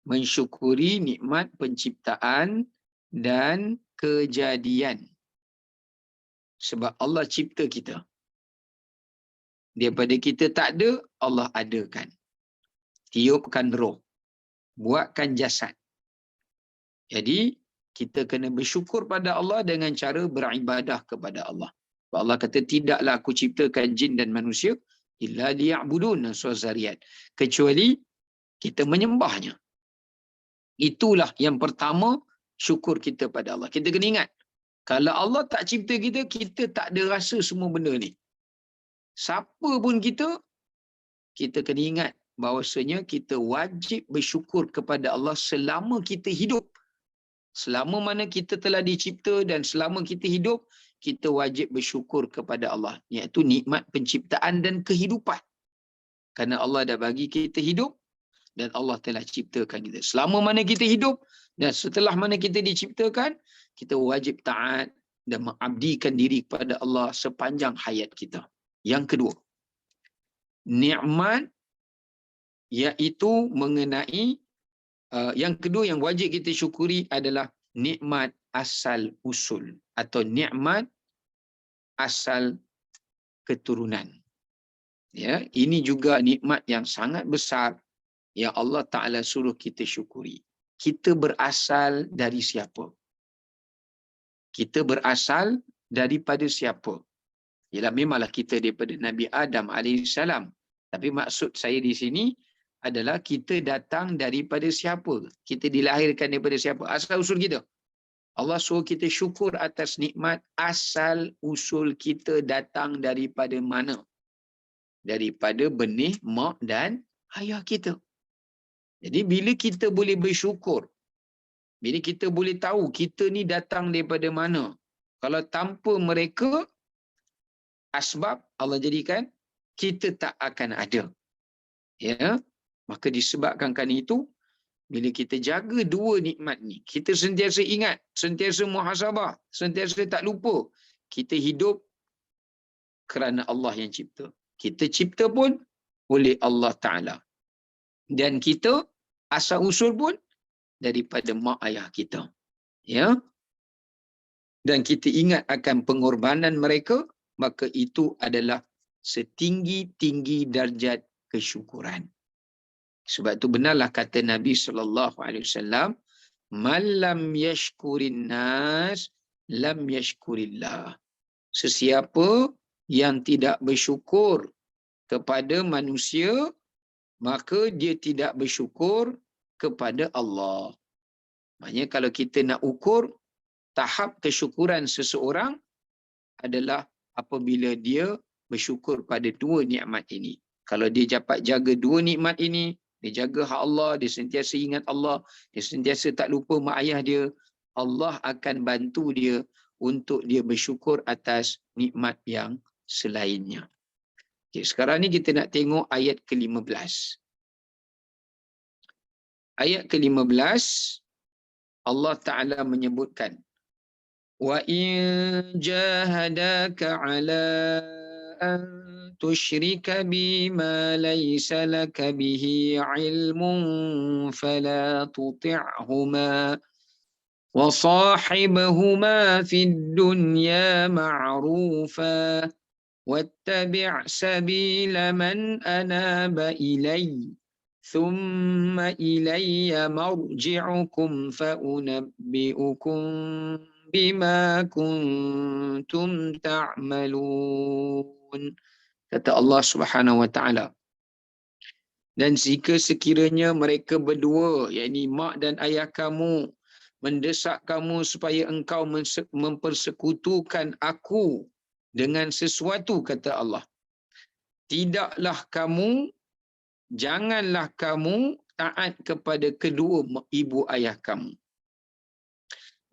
Mensyukuri nikmat penciptaan dan kejadian. Sebab Allah cipta kita. Daripada kita tak ada, Allah adakan. Tiupkan roh. Buatkan jasad. Jadi, kita kena bersyukur pada Allah dengan cara beribadah kepada Allah. Allah kata, tidaklah aku ciptakan jin dan manusia illa liya'budun, surah Zariyat, kecuali kita menyembahnya. Itulah yang pertama, syukur kita pada Allah. Kita kena ingat, kalau Allah tak cipta kita, kita tak ada rasa semua benda ni. Siapa pun kita kena ingat bahawasanya kita wajib bersyukur kepada Allah selama kita hidup. Selama mana kita telah dicipta dan selama kita hidup, kita wajib bersyukur kepada Allah. Iaitu nikmat penciptaan dan kehidupan. Kerana Allah dah bagi kita hidup dan Allah telah ciptakan kita. Selama mana kita hidup dan setelah mana kita diciptakan, kita wajib taat dan mengabdikan diri kepada Allah sepanjang hayat kita. Yang kedua, nikmat iaitu mengenai Yang kedua yang wajib kita syukuri adalah nikmat asal usul atau nikmat asal keturunan. Ya, ini juga nikmat yang sangat besar yang Allah Ta'ala suruh kita syukuri. Kita berasal dari siapa? Kita berasal daripada siapa? Ialah memanglah kita daripada Nabi Adam AS. Tapi maksud saya di sini adalah kita datang daripada siapa? Kita dilahirkan daripada siapa? Asal usul kita. Allah suruh kita syukur atas nikmat asal usul kita datang daripada mana? Daripada benih mak dan ayah kita. Jadi bila kita boleh bersyukur, bila kita boleh tahu kita ni datang daripada mana, kalau tanpa mereka, asbab Allah jadikan, kita tak akan ada. Ya, maka disebabkan kerana itu, bila kita jaga dua nikmat ni, kita sentiasa ingat, sentiasa muhasabah, sentiasa tak lupa, kita hidup kerana Allah yang cipta. Kita cipta pun oleh Allah Ta'ala. Dan kita asal usul pun daripada mak ayah kita. Ya. Dan kita ingat akan pengorbanan mereka, maka itu adalah setinggi-tinggi darjat kesyukuran. Sebab itu benarlah kata Nabi SAW, "Man lam yashkurin nas, lam yashkurillah." Sesiapa yang tidak bersyukur kepada manusia, maka dia tidak bersyukur kepada Allah. Maksudnya kalau kita nak ukur tahap kesyukuran seseorang adalah apabila dia bersyukur pada dua nikmat ini. Kalau dia dapat jaga dua nikmat ini, dia jaga hak Allah, dia sentiasa ingat Allah, dia sentiasa tak lupa mak ayah dia, Allah akan bantu dia untuk dia bersyukur atas nikmat yang selainnya. Okay, sekarang ni kita nak tengok ayat ke-15. Ayat ke-15, Allah Ta'ala menyebutkan, "Wa in jahadaka 'ala an tusyrika bima laysa laka bihi 'ilmun fala tuti'huma wa sahibhuma fid dunya ma'rufa wattabi' sabila man anaba ilayya ثم إلي مرجعكم فأنبئكم بما كنتم تعملون." Kata Allah Subhanahu wa taala, dan jika sekiranya mereka berdua, yakni mak dan ayah kamu, mendesak kamu supaya engkau mempersekutukan aku dengan sesuatu, kata Allah, janganlah kamu taat kepada kedua ibu ayah kamu.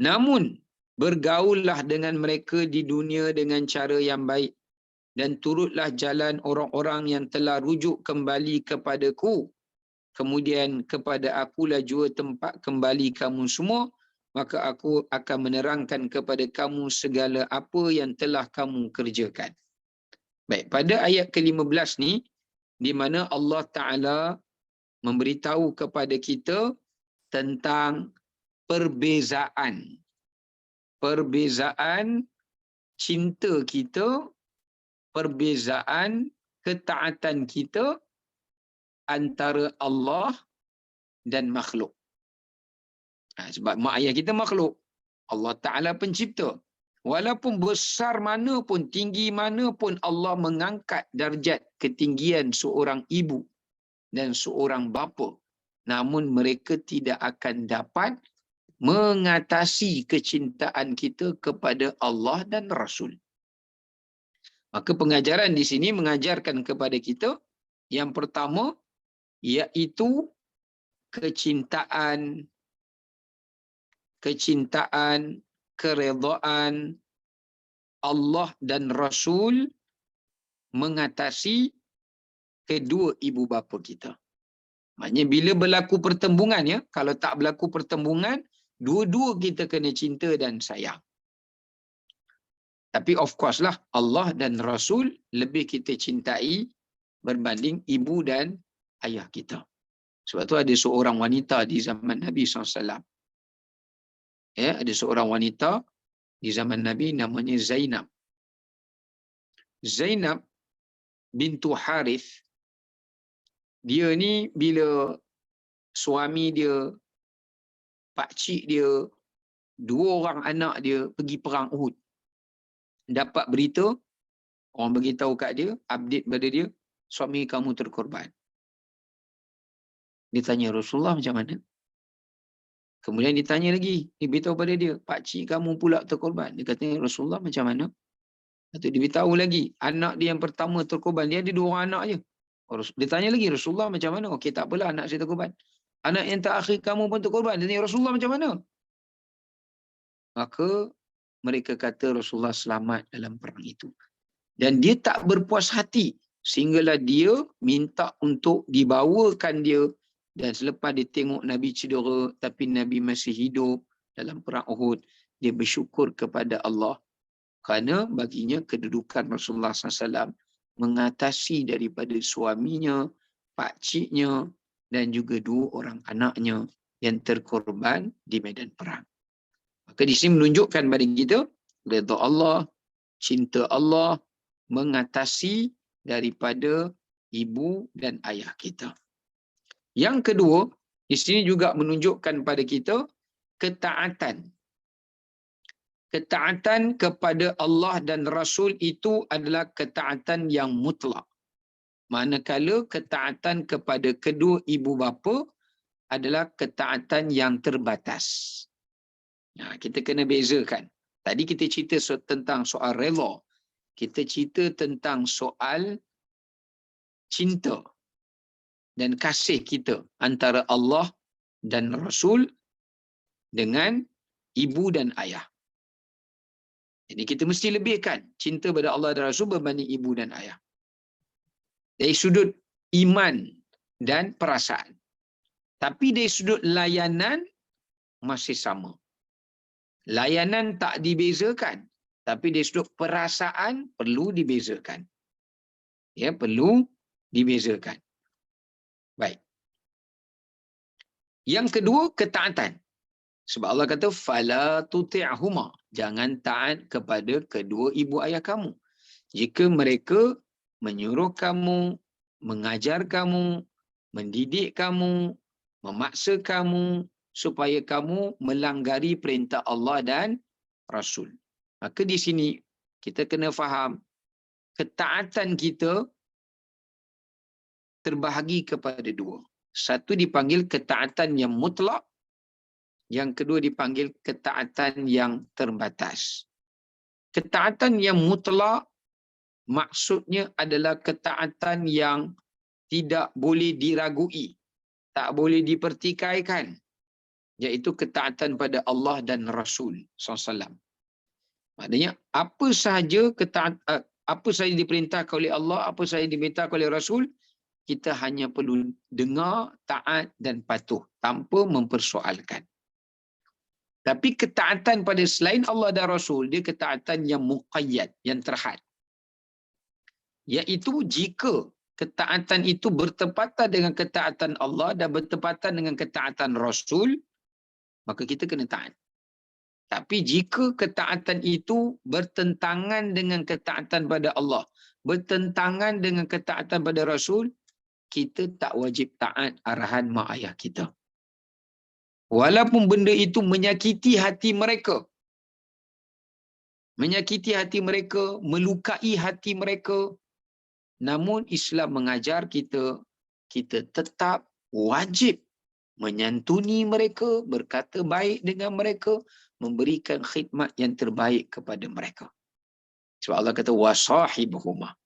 Namun, bergaullah dengan mereka di dunia dengan cara yang baik, dan turutlah jalan orang-orang yang telah rujuk kembali kepadaku. Kemudian kepada akulah jua tempat kembali kamu semua, maka aku akan menerangkan kepada kamu segala apa yang telah kamu kerjakan. Baik, pada ayat ke-15 ni, di mana Allah Ta'ala memberitahu kepada kita tentang perbezaan cinta kita, perbezaan ketaatan kita antara Allah dan makhluk. Sebab mak ayah kita makhluk, Allah Ta'ala pencipta. Walaupun besar mana pun, tinggi mana pun Allah mengangkat darjat ketinggian seorang ibu dan seorang bapa, namun mereka tidak akan dapat mengatasi kecintaan kita kepada Allah dan Rasul. Maka pengajaran di sini mengajarkan kepada kita yang pertama, iaitu kecintaan, keredaan Allah dan Rasul mengatasi kedua ibu bapa kita. Maknanya bila berlaku pertembungan, ya, kalau tak berlaku pertembungan, dua-dua kita kena cinta dan sayang. Tapi of course lah, Allah dan Rasul lebih kita cintai berbanding ibu dan ayah kita. Sebab tu ada seorang wanita di zaman Nabi SAW. Ya, ada seorang wanita di zaman Nabi namanya Zainab. Zainab bintu Harith, dia ni bila suami dia, pakcik dia, dua orang anak dia pergi perang Uhud. Dapat berita, orang beritahu kat dia, update pada dia, suami kamu terkorban. Dia tanya Rasulullah macam mana? Kemudian ditanya lagi, dia beritahu pada dia, pakcik kamu pula terkorban. Dia kata Rasulullah macam mana? Lepas tu dia beritahu lagi, anak dia yang pertama terkorban, dia ada dua orang anak je. Dia tanya lagi, Rasulullah macam mana? Okey, tak apalah, anak saya terkorban. Anak yang terakhir kamu pun terkorban. Dia tanya Rasulullah macam mana? Maka mereka kata Rasulullah selamat dalam perang itu. Dan dia tak berpuas hati sehinggalah dia minta untuk dibawakan dia, dan selepas dia tengok Nabi cedera tapi Nabi masih hidup dalam perang Uhud, dia bersyukur kepada Allah kerana baginya kedudukan Rasulullah SAW mengatasi daripada suaminya, pakciknya dan juga dua orang anaknya yang terkorban di medan perang. Maka di sini menunjukkan pada kita redha Allah, cinta Allah mengatasi daripada ibu dan ayah kita. Yang kedua, di sini juga menunjukkan pada kita ketaatan. Ketaatan kepada Allah dan Rasul itu adalah ketaatan yang mutlak. Manakala ketaatan kepada kedua ibu bapa adalah ketaatan yang terbatas. Kita kena bezakan. Tadi kita cerita tentang soal redha. Kita cerita tentang soal cinta dan kasih kita antara Allah dan Rasul dengan ibu dan ayah. Jadi kita mesti lebihkan cinta pada Allah dan Rasul berbanding ibu dan ayah. Dari sudut iman dan perasaan. Tapi dari sudut layanan masih sama. Layanan tak dibezakan. Tapi dari sudut perasaan perlu dibezakan. Ya, perlu dibezakan. Baik. Yang kedua, ketaatan. Sebab Allah kata, fala tuti'huma. Jangan taat kepada kedua ibu ayah kamu. Jika mereka menyuruh kamu, mengajar kamu, mendidik kamu, memaksa kamu, supaya kamu melanggari perintah Allah dan Rasul. Maka di sini, kita kena faham, ketaatan kita terbahagi kepada dua. Satu dipanggil ketaatan yang mutlak, yang kedua dipanggil ketaatan yang terbatas. Ketaatan yang mutlak maksudnya adalah ketaatan yang tidak boleh diragui, tak boleh dipertikaikan, iaitu ketaatan pada Allah dan Rasul SAW. Maknanya apa sahaja apa sahaja diperintahkan oleh Allah, apa sahaja dimintakan oleh Rasul, kita hanya perlu dengar, taat dan patuh tanpa mempersoalkan. Tapi ketaatan pada selain Allah dan Rasul, dia ketaatan yang muqayyad, yang terhad. Iaitu jika ketaatan itu bertepatan dengan ketaatan Allah dan bertepatan dengan ketaatan Rasul, maka kita kena taat. Tapi jika ketaatan itu bertentangan dengan ketaatan pada Allah, bertentangan dengan ketaatan pada Rasul, kita tak wajib taat arahan mak ayah kita. Walaupun benda itu menyakiti hati mereka. Menyakiti hati mereka, melukai hati mereka. Namun Islam mengajar kita, kita tetap wajib menyantuni mereka, berkata baik dengan mereka, memberikan khidmat yang terbaik kepada mereka. Sebab Allah kata wasahibuhuma.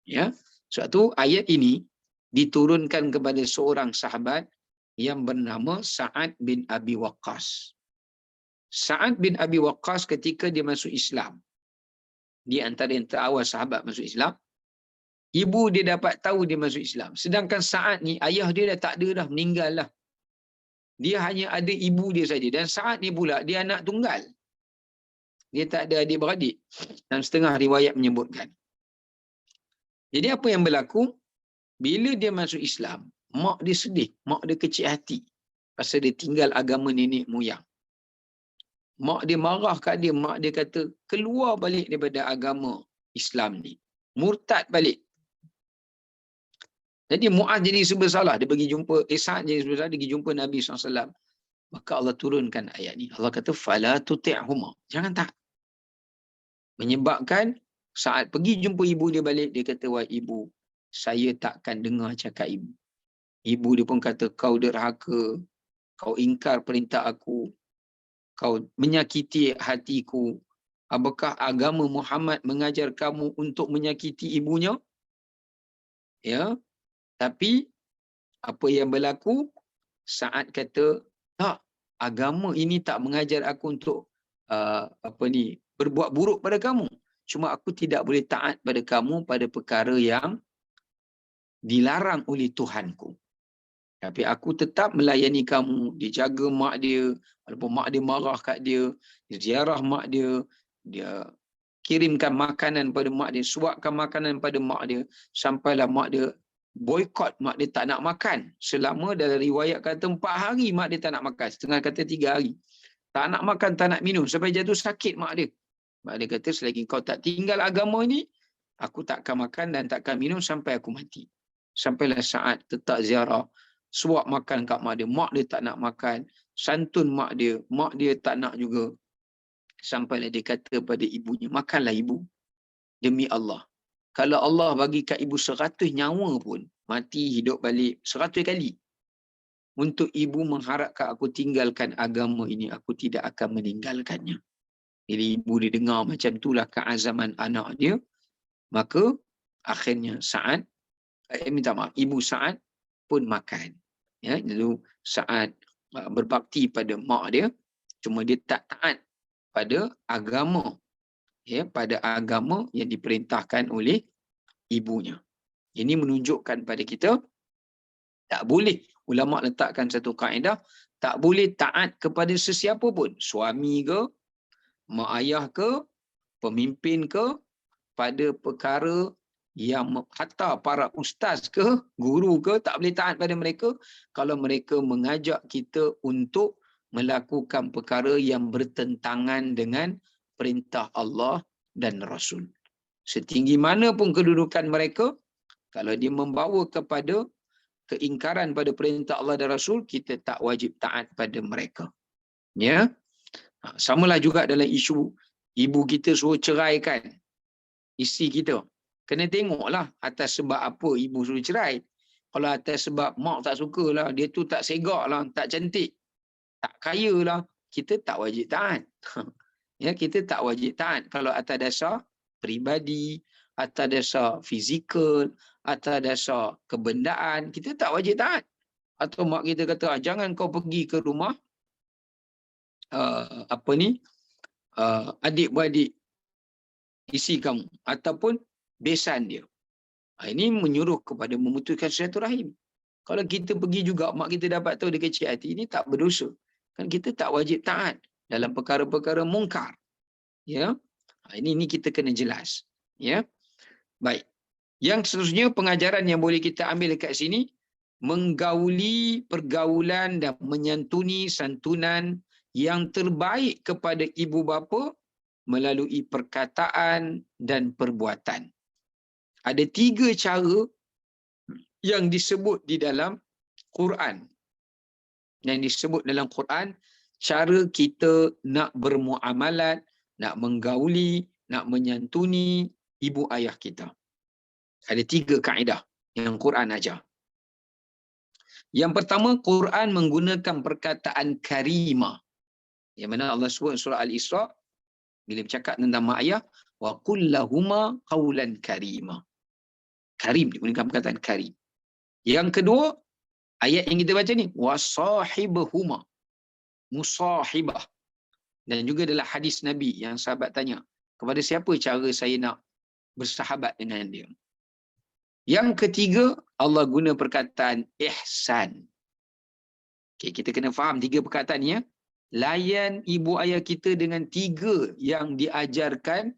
Ya. Sebab tu ayat ini diturunkan kepada seorang sahabat yang bernama Sa'ad bin Abi Waqqas. Sa'ad bin Abi Waqqas ketika dia masuk Islam, di antara yang terawal sahabat masuk Islam, ibu dia dapat tahu dia masuk Islam. Sedangkan Sa'ad ni, ayah dia dah tak ada dah, meninggal lah. Dia hanya ada ibu dia saja. Dan Sa'ad ni pula, dia anak tunggal. Dia tak ada adik-beradik. Dan setengah riwayat menyebutkan. Jadi apa yang berlaku? Bila dia masuk Islam, mak dia sedih, mak dia kecil hati pasal dia tinggal agama nenek moyang. Mak dia marah kat dia, mak dia kata keluar balik daripada agama Islam ni. Murtad balik. Jadi Muaz jadi serba salah, dia pergi jumpa Sa'ad jadi serba salah, dia pergi jumpa Nabi SAW. Maka Allah turunkan ayat ni. Allah kata fala tuti'huma. Jangan tak. Menyebabkan saat pergi jumpa ibu dia balik, dia kata, wah ibu, saya takkan dengar cakap ibu. Ibu dia pun kata, kau derhaka, kau ingkar perintah aku, kau menyakiti hatiku. Apakah agama Muhammad mengajar kamu untuk menyakiti ibunya? Ya, tapi apa yang berlaku? Saat kata, tak, agama ini tak mengajar aku untuk berbuat buruk pada kamu. Cuma aku tidak boleh taat pada kamu pada perkara yang dilarang oleh Tuhanku. Tapi aku tetap melayani kamu. Dia jaga mak dia. Walaupun mak dia marah kat dia. Dia ziarah mak dia. Dia kirimkan makanan pada mak dia. Suapkan makanan pada mak dia. Sampailah mak dia boykot. Mak dia tak nak makan. Selama dalam riwayat kata 4 hari mak dia tak nak makan. Setengah kata 3 hari. Tak nak makan, tak nak minum. Sampai jatuh sakit mak dia. Mak dia kata selagi kau tak tinggal agama ni, aku takkan makan dan takkan minum sampai aku mati. Sampailah saat tetap ziarah. Suap makan kat mak dia. Mak dia tak nak makan. Santun mak dia. Mak dia tak nak juga. Sampailah dia kata pada ibunya, makanlah ibu. Demi Allah. Kalau Allah bagi kat ibu 100 nyawa pun, mati hidup balik 100 kali. Untuk ibu mengharapkan aku tinggalkan agama ini, aku tidak akan meninggalkannya. Jadi ibu dia dengar macam itulah keazaman anak dia. Maka akhirnya Sa'ad, minta maaf, ibu Sa'ad pun makan. Ya, lalu Sa'ad berbakti pada mak dia, cuma dia tak taat pada agama. Ya, pada agama yang diperintahkan oleh ibunya. Ini menunjukkan pada kita, tak boleh, ulama letakkan satu kaedah, tak boleh taat kepada sesiapa pun. Suami ke, mak ayah ke, pemimpin ke, pada perkara yang hatta para ustaz ke, guru ke, tak boleh taat pada mereka kalau mereka mengajak kita untuk melakukan perkara yang bertentangan dengan perintah Allah dan Rasul. Setinggi mana pun kedudukan mereka, kalau dia membawa kepada keingkaran pada perintah Allah dan Rasul, kita tak wajib taat pada mereka. Ya. Samalah juga dalam isu ibu kita suruh ceraikan isteri kita. Kena tengoklah atas sebab apa ibu suruh cerai. Kalau atas sebab mak tak sukalah, dia tu tak segak lah, tak cantik, tak kaya lah, kita tak wajib taat. Ya, kita tak wajib taat. Kalau atas dasar peribadi, atas dasar fizikal, atas dasar kebendaan, kita tak wajib taat. Atau mak kita kata, jangan kau pergi ke rumah adik-beradik isi kamu ataupun besan dia. Ini menyuruh kepada memutuskan silaturahim. Kalau kita pergi juga, mak kita dapat tahu dia kecil hati, ini tak berdosa. Kan kita tak wajib taat dalam perkara-perkara mungkar. Ya. Ini kita kena jelas. Ya. Baik. Yang seterusnya pengajaran yang boleh kita ambil dekat sini, menggauli pergaulan dan menyantuni santunan yang terbaik kepada ibu bapa melalui perkataan dan perbuatan. Ada 3 cara yang disebut di dalam Quran. Yang disebut dalam Quran, cara kita nak bermuamalat, nak menggauli, nak menyantuni ibu ayah kita. Ada 3 kaedah yang Quran ajar. Yang pertama, Quran menggunakan perkataan karimah. Yang mana Allah sebut surah Al-Isra, bila bercakap tentang mak ayah, wa qul lahuma qawlan karima. Karim, digunakan perkataan karim. Yang kedua, ayat yang kita baca ni, wa sahibhuma, musahibah. Dan juga dalam hadis Nabi yang sahabat tanya, kepada siapa cara saya nak bersahabat dengan dia? Yang ketiga, Allah guna perkataan ihsan. Okay, kita kena faham 3 perkataan ni ya. Layan ibu ayah kita dengan 3 yang diajarkan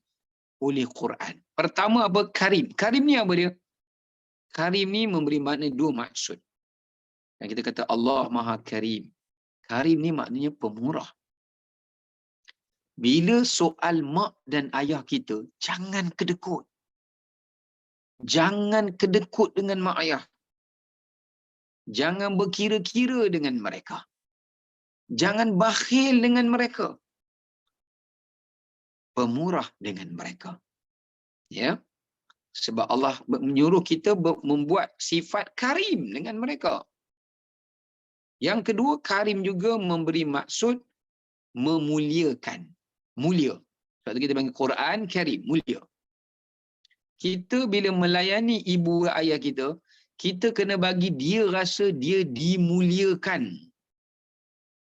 oleh Quran. Pertama apa? Karim. Karim ni apa dia? Karim ni memberi makna 2 maksud. Dan kita kata Allah Maha Karim. Karim ni maknanya pemurah. Bila soal mak dan ayah kita, jangan kedekut. Jangan kedekut dengan mak ayah. Jangan berkira-kira dengan mereka. Jangan bakhil dengan mereka. Pemurah dengan mereka. Ya. Sebab Allah menyuruh kita membuat sifat karim dengan mereka. Yang kedua, karim juga memberi maksud memuliakan. Mulia. Sebab tu kita panggil Quran karim, mulia. Kita bila melayani ibu ayah kita, kita kena bagi dia rasa dia dimuliakan.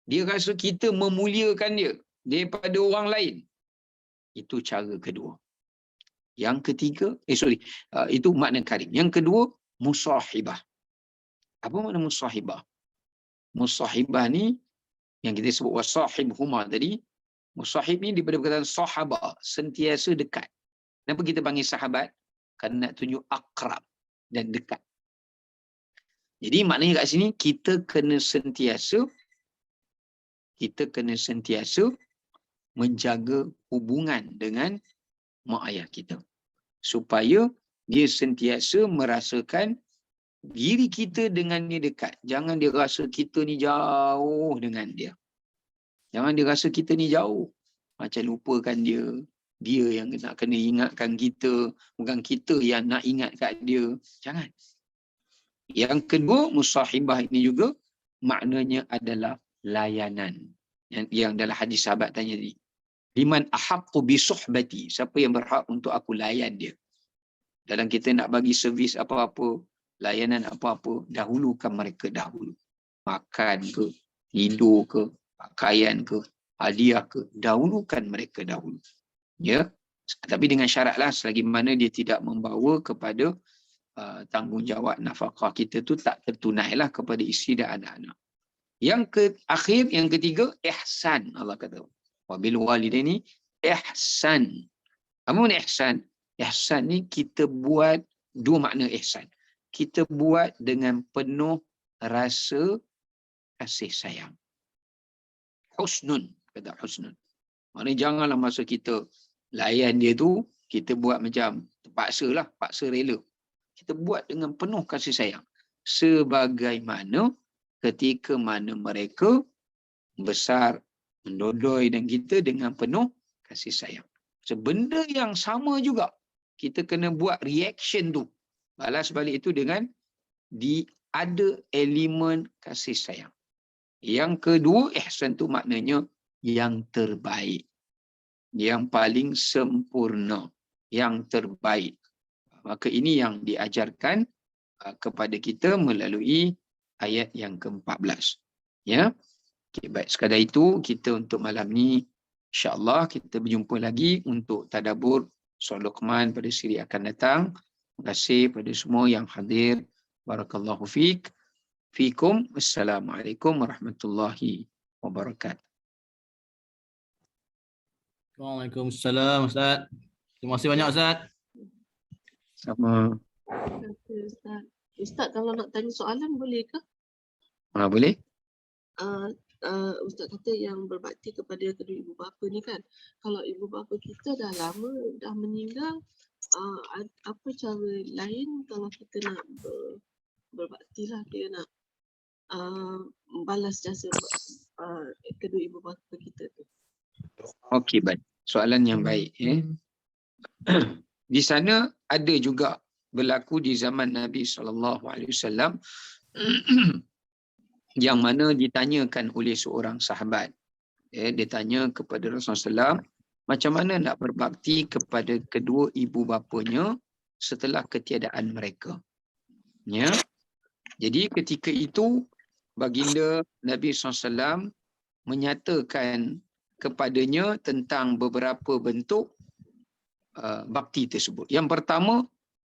Dia rasa kita memuliakan dia daripada orang lain. Itu cara kedua. Yang ketiga, itu makna karim. Yang kedua, musahibah. Apa makna musahibah? Musahibah ni yang kita sebut wasahibhuma tadi. Musahib ni daripada perkataan sahabah, sentiasa dekat. Kenapa kita panggil sahabat? Kerana nak tunjuk akrab dan dekat. Jadi maknanya kat sini kita kena sentiasa menjaga hubungan dengan mak ayah kita. Supaya dia sentiasa merasakan diri kita dengan dia dekat. Jangan dia rasa kita ni jauh dengan dia. Jangan dia rasa kita ni jauh. Macam lupakan dia. Dia yang nak kena ingatkan kita. Bukan kita yang nak ingat kat dia. Jangan. Yang kedua, musahibah ini juga maknanya adalah layanan. Yang dalam hadis sahabat tanya tadi. Liman ahaqqu bisuhbati. Siapa yang berhak untuk aku layan dia. Dalam kita nak bagi servis apa-apa, layanan apa-apa, dahulukan mereka dahulu. Makan ke, tidur ke, pakaian ke, hadiah ke, dahulukan mereka dahulu. Ya. Tapi dengan syaratlah selagi mana dia tidak membawa kepada tanggungjawab nafkah kita tu tak tertunailah kepada isteri dan anak-anak. Yang ketiga, ihsan. Allah kata, wa bil walidaini ihsan. Apa makna ihsan? Ihsan ni kita buat dua makna ihsan. Kita buat dengan penuh rasa kasih sayang. Husnun, kata husnun. Maknanya janganlah masa kita layan dia tu, kita buat macam terpaksa lah, paksa rela. Kita buat dengan penuh kasih sayang. Sebagaimana ketika mana mereka besar, mendodoi dan kita dengan penuh kasih sayang. Benda yang sama juga. Kita kena buat reaction tu. Balas balik itu dengan ada elemen kasih sayang. Yang kedua, ihsan tu maknanya yang terbaik. Yang paling sempurna. Yang terbaik. Maka ini yang diajarkan kepada kita melalui ayat yang ke-14. Ya. Okay, baik, sekadar itu kita untuk malam ni insya-Allah kita berjumpa lagi untuk tadabbur surah Luqman pada siri akan datang. Terima kasih pada semua yang hadir. Barakallahu fikum. Assalamualaikum warahmatullahi wabarakatuh. Waalaikumsalam Ustaz. Terima kasih banyak Ustaz. Sama. Ustaz. Ustaz, kalau nak tanya soalan boleh ke? Boleh? Ustaz kata yang berbakti kepada kedua ibu bapa ni kan, kalau ibu bapa kita dah lama dah meninggal, apa cara lain kalau kita nak berbakti lah, kita nak balas jasa kedua ibu bapa kita tu. Okey, baik. Soalan yang baik. Di sana ada juga berlaku di zaman Nabi SAW yang mana ditanyakan oleh seorang sahabat. Dia tanya kepada Rasulullah SAW, macam mana nak berbakti kepada kedua ibu bapanya setelah ketiadaan mereka. Ya. Jadi ketika itu baginda Nabi SAW menyatakan kepadanya tentang beberapa bentuk bakti tersebut. Yang pertama,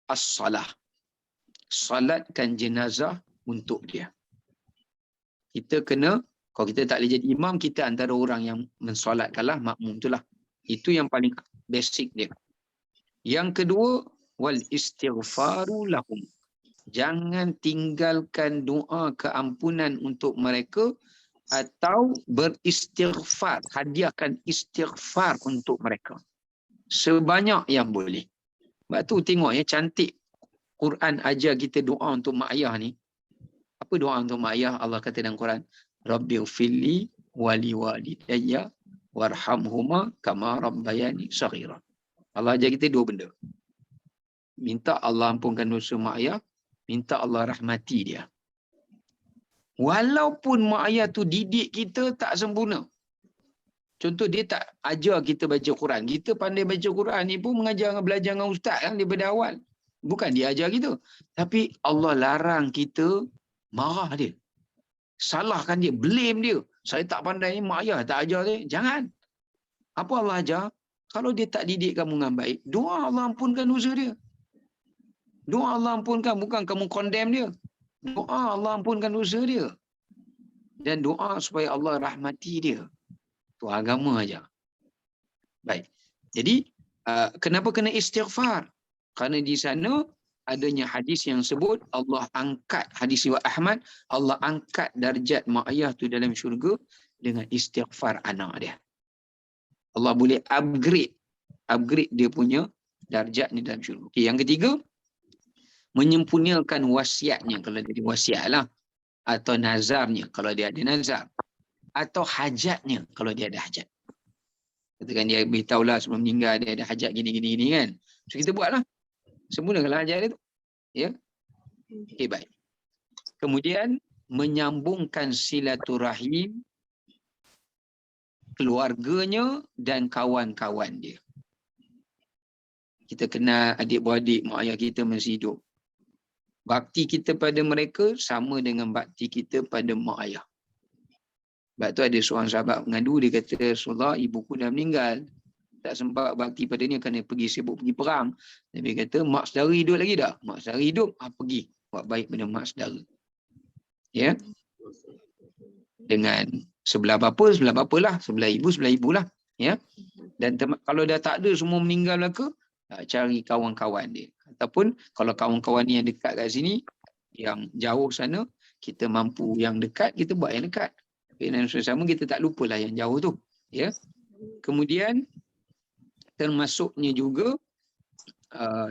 as-salah. Salatkan jenazah untuk dia. Kita kena, kalau kita tak boleh jadi imam, kita antara orang yang mensolatkanlah, makmum itulah. Itu yang paling basic dia. Yang kedua, wal istighfaru lahum. Jangan tinggalkan doa keampunan untuk mereka atau beristighfar. Hadiahkan istighfar untuk mereka. Sebanyak yang boleh. Sebab tu tengok ya, cantik Quran ajar kita doa untuk mak ayah ni. Apa doa untuk mak ayah? Allah kata dalam Quran, Rabbighfirli wali walidayya warhamhuma kama rabbayani saghira. Allah ajar kita dua benda. Minta Allah ampunkan dosa mak ayah, minta Allah rahmati dia. Walaupun mak ayah tu didik kita tak sempurna. Contoh dia tak ajar kita baca Quran. Kita pandai baca Quran ni pun belajar dengan ustaz kan daripada awal. Bukan dia ajar kita. Tapi Allah larang kita marah dia. Salahkan dia, blame dia. Saya tak pandai ni, mak ayah tak ajar dia. Jangan. Apa Allah ajar? Kalau dia tak didik kamu dengan baik, doa Allah ampunkan dosa dia. Doa Allah ampunkan, bukan kamu condemn dia. Doa Allah ampunkan dosa dia. Dan doa supaya Allah rahmati dia. Itu agama aja. Baik. Jadi, kenapa kena istighfar? Kerana di sana adanya hadis yang sebut Allah angkat, hadis riwayat Ahmad, Allah angkat darjat mak ayah tu dalam syurga dengan istighfar anak dia. Allah boleh upgrade dia punya darjat ni dalam syurga. Okay, yang ketiga, menyempurnakan wasiatnya kalau dia ada wasiat lah, atau nazarnya kalau dia ada nazar, atau hajatnya kalau dia ada hajat. Katakan dia beritahulah sebelum meninggal dia ada hajat gini kan. So kita buatlah. Sempurnakanlah hajat dia tu. Ya. Okey, baik. Kemudian menyambungkan silaturahim keluarganya dan kawan-kawan dia. Kita kenal adik-beradik mak ayah kita masih hidup. Bakti kita pada mereka sama dengan bakti kita pada mak ayah. Sebab tu ada seorang sahabat mengadu, dia kata, Rasulullah, ibuku dah meninggal. Tak sempat bakti pada ni kerana sibuk pergi perang. Nabi kata, mak saudara hidup lagi tak? Mak saudara hidup, pergi. Buat baik pada mak saudara. Ya. Dengan sebelah bapa lah. Sebelah ibu lah. Ya. Dan kalau dah tak ada semua meninggal ke, cari kawan-kawan dia. Ataupun kalau kawan-kawan ni yang dekat kat sini, yang jauh sana, kita mampu yang dekat, kita buat yang dekat. Tapi dengan sama kita tak lupalah yang jauh tu. Ya. Kemudian termasuknya juga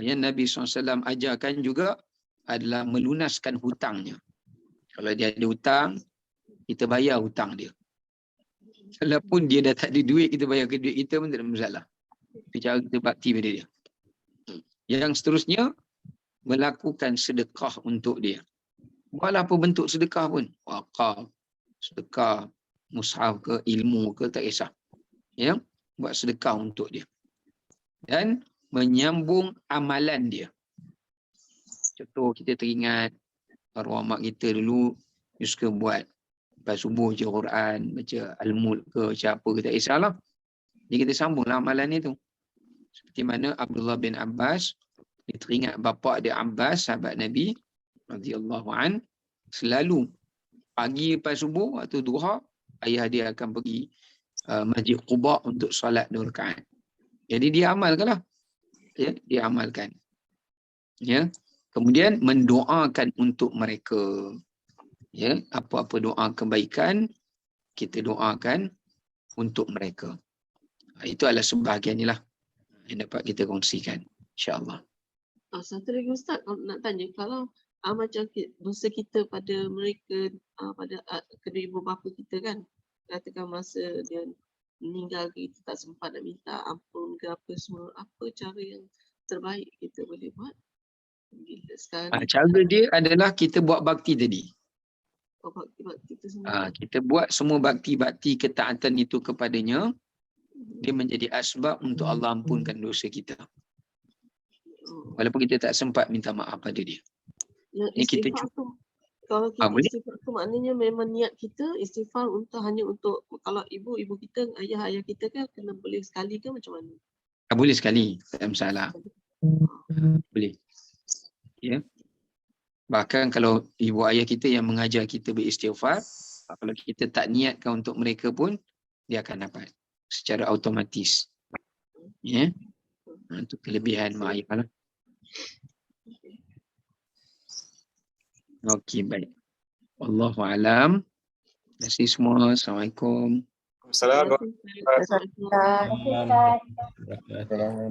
yang Nabi SAW ajarkan juga adalah melunaskan hutangnya. Kalau dia ada hutang, kita bayar hutang dia. Walaupun dia dah tak ada duit, kita bayar ke duit kita pun tak ada masalah. Itu cara kita bakti pada dia. Yang seterusnya, melakukan sedekah untuk dia. Buatlah apa bentuk sedekah pun. Wakaf, sedekah, mushaf ke, ilmu ke, tak kisah. Ya, buat sedekah untuk dia. Dan menyambung amalan dia. Contoh, kita teringat arwah mak kita dulu, dia suka buat lepas subuh je Quran, baca Al-Mulk ke, siapa ke, tak kisahlah. Jadi kita sambunglah amalan itu. Seperti mana Abdullah bin Abbas, dia teringat bapa dia Abbas, sahabat Nabi, radhiyallahu an, selalu pagi lepas subuh, waktu duha, ayah dia akan pergi Masjid Quba untuk solat 2 rakaat. Jadi dia amalkanlah. Ya, dia amalkan. Ya. Kemudian mendoakan untuk mereka. Ya, apa-apa doa kebaikan kita doakan untuk mereka. Itu adalah sebahagian inilah yang dapat kita kongsikan, insya-Allah. Satu lagi Ustaz, kalau nak tanya, kalau macam dosa kita pada mereka, pada kedua ibu bapa kita kan, katakan masa dia meninggal, kita tak sempat nak minta ampun ke apa semua, apa cara yang terbaik kita boleh buat? Bila sekarang Cara dia adalah kita buat bakti tadi. bakti kita semua. Kita buat semua bakti-bakti ketaatan itu kepadanya, dia menjadi asbab untuk Allah ampunkan dosa kita. Walaupun kita tak sempat minta maaf pada dia. Ini kita kalau kita boleh? istighfar tu maknanya memang niat kita istighfar hanya untuk, kalau ibu kita, ayah kita kan kena boleh sekali ke macam mana? Boleh sekali, tak ada masalah. Boleh. Ya. Bahkan kalau ibu ayah kita yang mengajar kita beristighfar, kalau kita tak niatkan untuk mereka pun, dia akan dapat secara automatis. Ya. Itu kelebihan mak ayah lah. Okey, baik. Wallahu alam. Terima kasih semua. Assalamualaikum. Terima kasih. Assalamualaikum. Waalaikumsalam warahmatullahi wabarakatuh.